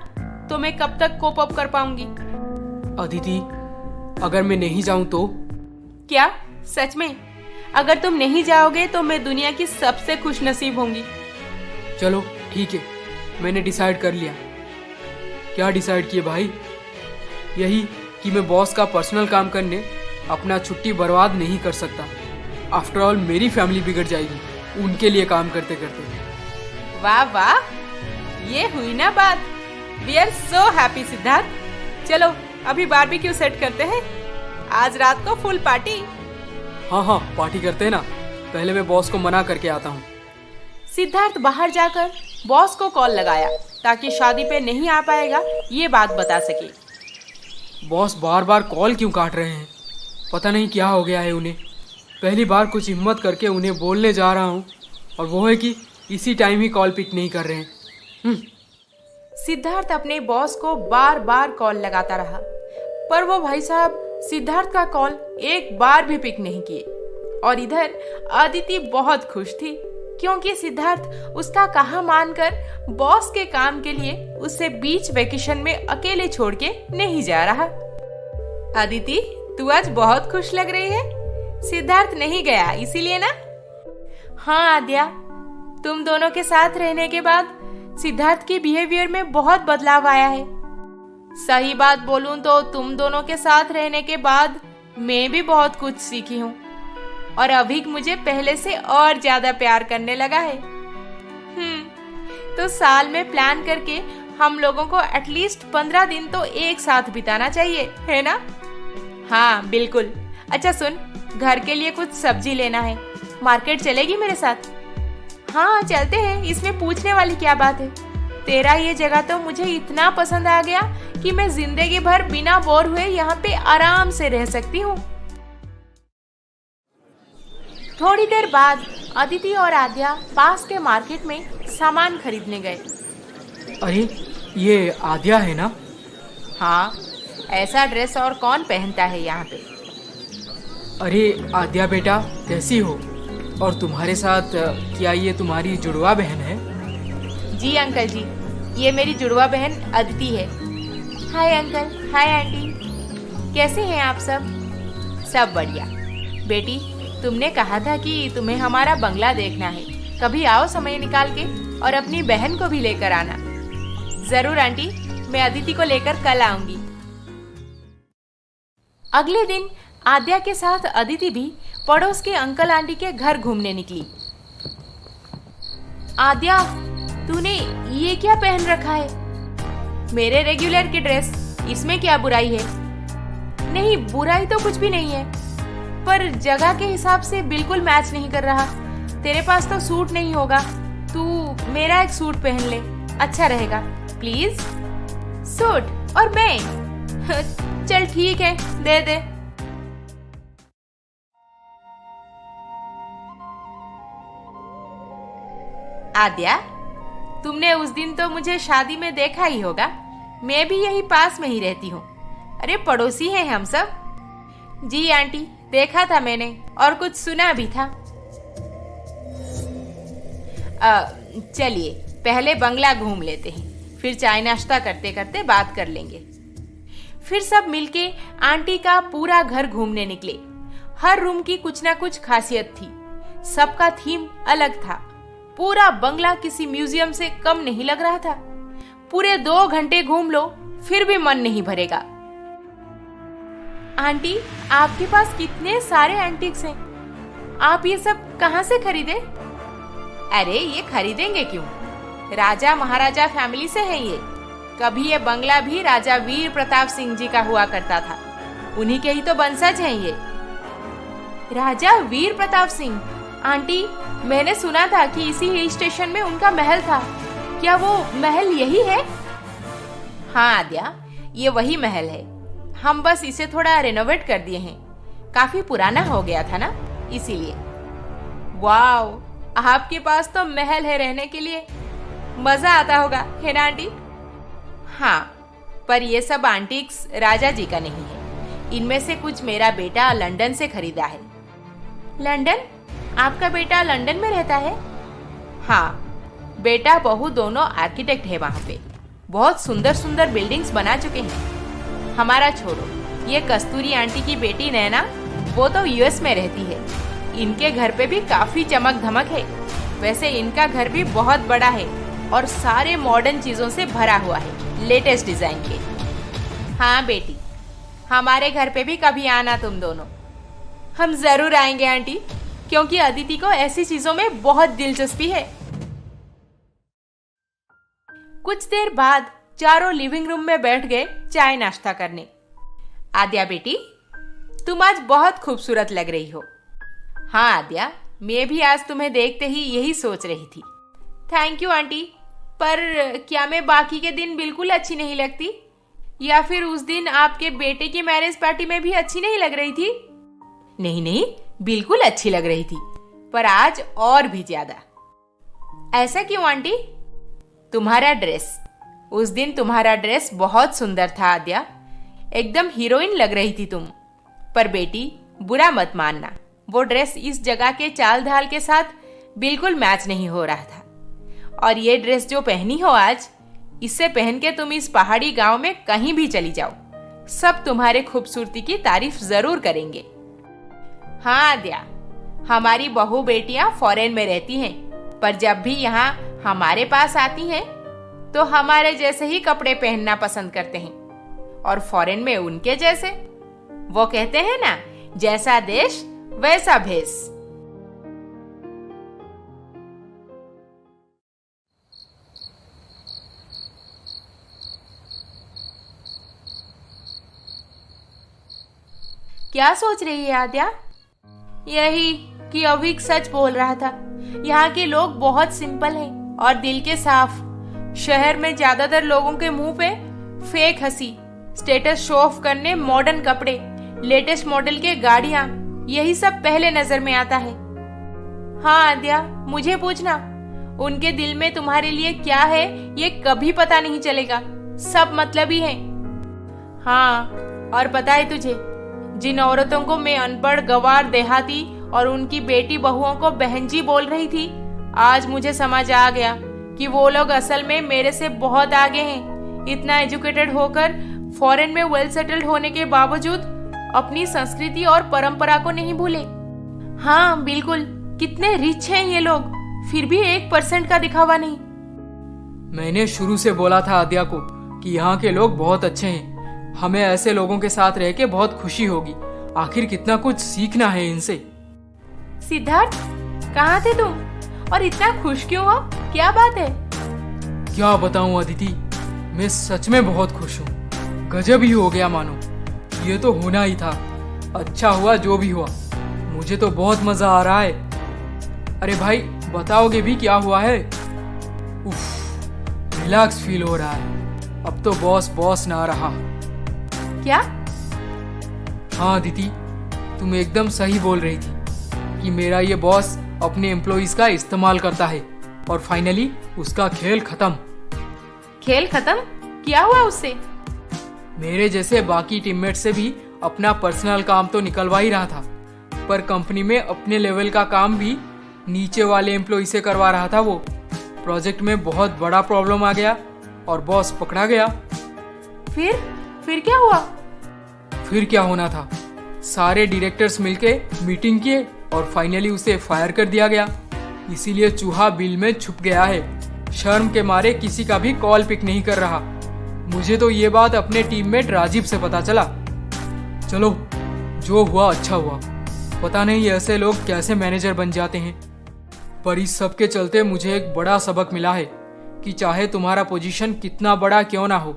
तो मैं कब तक कोप अप कर पाऊंगी।
अदिति, अगर मैं नहीं जाऊं तो?
क्या सच में? अगर तुम नहीं जाओगे तो मैं दुनिया की सबसे खुशनसीब होंगी।
चलो ठीक है, मैंने डिसाइड कर लिया। क्या डिसाइड किए भाई? यही कि मैं बॉस का पर्सनल काम करने अपना छुट्टी बर्बाद नहीं कर सकता। आफ्टर ऑल मेरी फैमिली बिगड़ जाएगी उनके लिए काम करते करते।
वाह वाह, ये हुई ना बात। We are so happy Siddharth. चलो अभी बारबेक्यू सेट करते हैं, आज रात को फुल पार्टी।
हाँ, पार्टी करते हैं ना। पहले मैं बॉस को मना करके आता हूँ।
सिद्धार्थ बाहर जाकर बॉस को कॉल लगाया ताकि शादी पे नहीं आ पाएगा ये बात बता सके।
बॉस बार बार कॉल क्यों काट रहे हैं? पता नहीं क्या हो गया है उन्हें। पहली बार कुछ हिम्मत करके उन्हें बोलने जा रहा हूँ और वो है कि इसी टाइम ही कॉल पिक नहीं कर रहे हैं।
सिद्धार्थ अपने बॉस को बार बार कॉल लगाता रहा, पर वो भाई साहब सिद्धार्थ का कॉल एक बार भी पिक नहीं किए। और इधर अदिति बहुत खुश थी क्योंकि सिद्धार्थ उसका कहा मानकर बॉस के काम के लिए उसे बीच वेकेशन में अकेले छोड़ के नहीं जा रहा। अदिति, तू आज बहुत खुश लग रही है। सिद्धार्थ नहीं गया इसीलिए ना? हाँ आद्या, तुम दोनों के साथ रहने के बाद सिद्धार्थ के बिहेवियर में बहुत बदलाव आया है। सही बात बोलूं तो तुम दोनों के साथ रहने के बाद मैं भी बहुत कुछ सीखी हूँ और अभी मुझे पहले से और ज्यादा प्यार करने लगा है। तो साल में प्लान करके हम लोगों को एटलीस्ट 15 दिन तो एक साथ बिताना चाहिए, है ना? हाँ बिल्कुल। अच्छा सुन, घर के लिए कुछ सब्जी लेना है, मार्केट चलेगी मेरे साथ? हाँ चलते हैं, इसमें पूछने वाली क्या बात है। तेरा ये जगह तो मुझे इतना पसंद आ गया कि मैं जिंदगी भर बिना बोर हुए यहाँ पे आराम से रह सकती हूँ। थोड़ी देर बाद अदिति और आद्या पास के मार्केट में सामान खरीदने गए।
अरे ये आद्या है ना?
हाँ, ऐसा ड्रेस और कौन पहनता है यहाँ पे।
अरे आद्या बेटा, कैसी हो? और तुम्हारे साथ क्या ये तुम्हारी जुड़वा बहन है?
जी अंकल जी, ये मेरी जुड़वा बहन अदिति है। हाय अंकल, हाय आंटी, कैसे हैं आप सब? सब बढ़िया। बेटी, तुमने कहा था कि तुम्हें हमारा बंगला देखना है, कभी आओ समय निकाल के और अपनी बहन को भी लेकर आना। जरूर आंटी, मैं अदिति को लेकर कल आऊंगी। अगले दिन आद्या के साथ अदिति भी पड़ोस के अंकल आंटी के घर घूमने निकली। आद्या, तूने ये क्या पहन रखा है? मेरे रेगुलर की ड्रेस, इसमें क्या बुराई है? नहीं, बुराई तो कुछ भी नहीं है, पर जगह के हिसाब से बिल्कुल मैच नहीं कर रहा। तेरे पास तो सूट नहीं होगा, तू मेरा एक सूट पहन ले, अच्छा रहेगा प्लीज। सूट और मैं? चल ठीक है, दे दे। आद्या, तुमने उस दिन तो मुझे शादी में देखा ही होगा, मैं भी यही पास में ही रहती हूँ। अरे पड़ोसी हैं हम सब। जी आंटी, देखा था मैंने और कुछ सुना भी था। चलिए पहले बंगला घूम लेते हैं, फिर चाय नाश्ता करते करते बात कर लेंगे। फिर सब मिलके आंटी का पूरा घर घूमने निकले। हर रूम की कुछ ना कुछ खासियत थी, सबका थीम अलग था। पूरा बंगला किसी म्यूजियम से कम नहीं लग रहा था। पूरे 2 घंटे घूम लो फिर भी मन नहीं भरेगा। आंटी, आपके पास कितने सारे एंटीक्स हैं, आप ये सब कहाँ से खरीदे? अरे ये खरीदेंगे क्यों, राजा महाराजा फैमिली से है ये। कभी ये बंगला भी राजा वीर प्रताप सिंह जी का हुआ करता था। उन्हीं के ही तो वंशज हैं ये। राजा वीर प्रताप सिंह? आंटी, मैंने सुना था कि इसी हिल स्टेशन में उनका महल था। क्या वो महल यही है? हाँ आद्या, ये वही महल है। हम बस इसे थोड़ा रेनोवेट कर दिए हैं। काफी पुराना हो गया था ना, इसीलिए। वाओ, आपके पास तो महल है रहने के लिए। मजा आता होगा, है ना आंटी? हाँ, पर ये सब एंटीक्स राजा जी का नहीं है। इनमें से कुछ मेरा बेटा लंदन से खरीदा है। लंदन? आपका बेटा लंदन में रहता है? हाँ, बेटा बहू दोनों आर्किटेक्ट है वहाँ पे। बहुत सुंदर सुंदर बिल्डिंग्स बना चुके हैं। हमारा छोड़ो, ये कस्तूरी आंटी की बेटी नैना, वो तो यूएस में रहती है। इनके घर पे भी काफी चमक धमक है। वैसे इनका घर भी बहुत बड़ा है और सारे मॉडर्न चीजों से भरा हुआ है, लेटेस्ट डिजाइन के। हाँ बेटी, हमारे घर पे भी कभी आना तुम दोनों। हम जरूर आएंगे आंटी, क्योंकि अदिति को ऐसी चीजों में बहुत दिलचस्पी है। कुछ देर बाद चारों लिविंग रूम में बैठ गए चाय नाश्ता करने। आद्या बेटी, तुम आज बहुत खूबसूरत लग रही हो। हाँ आद्या, मैं भी आज तुम्हें देखते ही यही सोच रही थी। थैंक यू आंटी, पर क्या मैं बाकी के दिन बिल्कुल अच्छी नहीं लगती? या फिर उस दिन आपके बेटे की मैरिज पार्टी में भी अच्छी नहीं लग रही थी? नहीं नहीं, बिल्कुल अच्छी लग रही थी, पर आज और भी ज्यादा। ऐसा क्यों आंटी? तुम्हारा ड्रेस, उस दिन तुम्हारा ड्रेस बहुत सुंदर था आद्या। एकदम हीरोइन लग रही थी तुम। पर बेटी, बुरा मत मानना, वो ड्रेस इस जगह के चाल ढाल के साथ बिल्कुल मैच नहीं हो रहा था। और ये ड्रेस जो पहनी हो आज, इससे पहन के तुम इस पहाड़ी गांव में कहीं भी चली जाओ, सब तुम्हारे खूबसूरती की तारीफ जरूर करेंगे। हाँ आद्या, हमारी बहू बेटियां फॉरेन में रहती हैं, पर जब भी यहाँ हमारे पास आती हैं तो हमारे जैसे ही कपड़े पहनना पसंद करते हैं, और फॉरेन में उनके जैसे। वो कहते हैं ना, जैसा देश वैसा भेष। क्या सोच रही है आद्या? यही कि अविक सच बोल रहा था। यहाँ के लोग बहुत सिंपल हैं और दिल के साफ। शहर में ज्यादातर लोगों के मुंह पे फेक हंसी, स्टेटस शो ऑफ करने मॉडर्न कपड़े, लेटेस्ट मॉडल के गाड़ियां, यही सब पहले नजर में आता है। हाँ आद्या, मुझे पूछना, उनके दिल में तुम्हारे लिए क्या है ये कभी पता नहीं चलेगा। सब मतलबी हैं। हाँ, और पता है तुझे, जिन औरतों को मैं अनपढ़ गंवार देहाती और उनकी बेटी बहुओं को बहन जी बोल रही थी, आज मुझे समझ आ गया कि वो लोग असल में मेरे से बहुत आगे हैं। इतना एजुकेटेड होकर फॉरेन में वेल सेटल्ड होने के बावजूद अपनी संस्कृति और परंपरा को नहीं भूले। हाँ बिल्कुल, कितने रिच हैं ये लोग, फिर भी 1% का दिखावा नहीं।
मैंने शुरू से बोला था आद्या को कि यहाँ के लोग बहुत अच्छे हैं। हमें ऐसे लोगों के साथ रह के बहुत खुशी होगी। आखिर कितना कुछ सीखना है इनसे।
सिद्धार्थ, कहाँ थे तुम और इतना खुश क्यों हो? क्या बात है?
क्या बताऊं अदिति, मैं सच में बहुत खुश हूँ। गजब ही हो गया मानो। ये तो होना ही था। अच्छा हुआ जो भी हुआ। मुझे तो बहुत मजा आ रहा है। अरे भाई, बताओगे भी क्या हुआ है? उफ, रिलैक्स फील हो रहा है। अब तो बॉस ना रहा।
क्या?
हाँ अदिति, तुम एकदम सही बोल रही थी कि मेरा ये बॉस अपने एम्प्लॉइज का इस्तेमाल करता है और फाइनली उसका खेल खत्म।
खेल खत्म? क्या हुआ उससे?
मेरे जैसे बाकी टीममेट से भी अपना पर्सनल काम तो निकलवा ही रहा था, पर कंपनी में अपने लेवल का काम भी नीचे वाले एम्प्लॉय से करवा रहा था। वो प्रोजेक्ट में बहुत बड़ा प्रॉब्लम आ गया और बॉस पकड़ा गया।
फिर क्या हुआ?
फिर क्या होना था, सारे डायरेक्टर्स मिलके मीटिंग किए और फाइनली उसे फायर कर दिया गया। इसीलिए चूहा बिल में छुप गया है। शर्म के मारे किसी का भी कॉल पिक नहीं कर रहा। मुझे तो ये बात अपने टीममेट राजीव से पता चला। चलो, जो हुआ अच्छा हुआ। पता नहीं ऐसे लोग कैसे मैनेजर बन जाते हैं। पर इस सब के चलते मुझे एक बड़ा सबक मिला है कि चाहे तुम्हारा पोजीशन कितना बड़ा क्यों ना हो,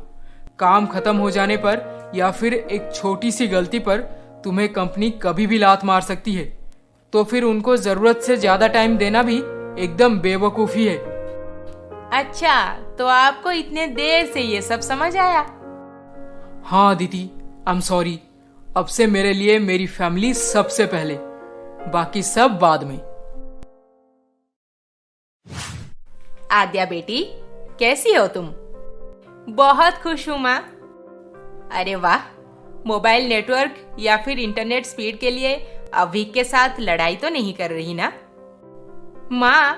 काम खत्म हो जाने पर या फिर एक छोटी सी गलती पर तुम्हें कंपनी कभी भी लात मार सकती है। तो फिर उनको जरूरत से ज्यादा टाइम देना भी एकदम बेवकूफी है।
अच्छा, तो आपको इतने देर से ये सब समझ आया?
हाँ अदिति, आई एम सॉरी। अब से मेरे लिए मेरी फैमिली सबसे पहले, बाकी सब बाद में।
आद्या बेटी, कैसी हो तुम? बहुत खुश हूं माँ। अरे वाह, मोबाइल नेटवर्क या फिर इंटरनेट स्पीड के लिए अवीक के साथ लड़ाई तो नहीं कर रही ना? माँ,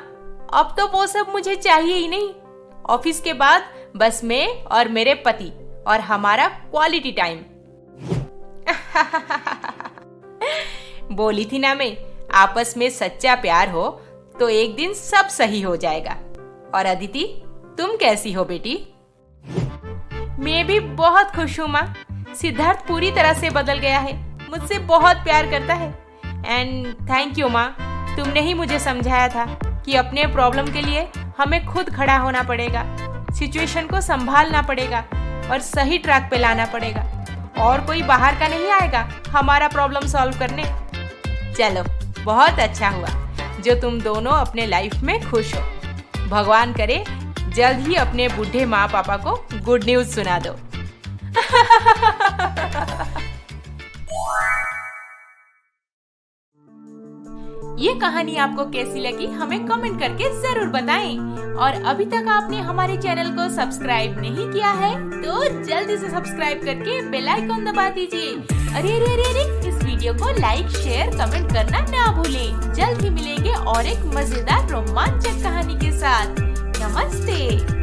अब तो वो सब मुझे चाहिए ही नहीं। ऑफिस के बाद बस मैं और मेरे पति और हमारा क्वालिटी टाइम। बोली थी ना मैं, आपस में सच्चा प्यार हो तो एक दिन सब सही हो जाएगा। और अदिति, तुम कैसी हो बेटी? मैं भी बहुत खुश हूँ माँ। सिद्धार्थ पूरी तरह से बदल गया है, मुझसे बहुत प्यार करता है। एंड थैंक यू माँ, तुमने ही मुझे समझाया था कि अपने प्रॉब्लम के लिए हमें खुद खड़ा होना पड़ेगा, सिचुएशन को संभालना पड़ेगा और सही ट्रैक पे लाना पड़ेगा। और कोई बाहर का नहीं आएगा हमारा प्रॉब्लम सॉल्व करने। चलो, बहुत अच्छा हुआ जो तुम दोनों अपने लाइफ में खुश हो। भगवान करे जल्द ही अपने बूढ़े माँ पापा को गुड न्यूज सुना दो। ये कहानी आपको कैसी लगी हमें कमेंट करके जरूर बताएं। और अभी तक आपने हमारे चैनल को सब्सक्राइब नहीं किया है तो जल्दी से सब्सक्राइब करके बेल आइकन दबा दीजिए। अरे अरे अरे अरे, इस वीडियो को लाइक, शेयर, कमेंट करना ना भूलें। जल्द ही मिलेंगे और एक मजेदार रोमांचक कहानी के साथ। नमस्ते।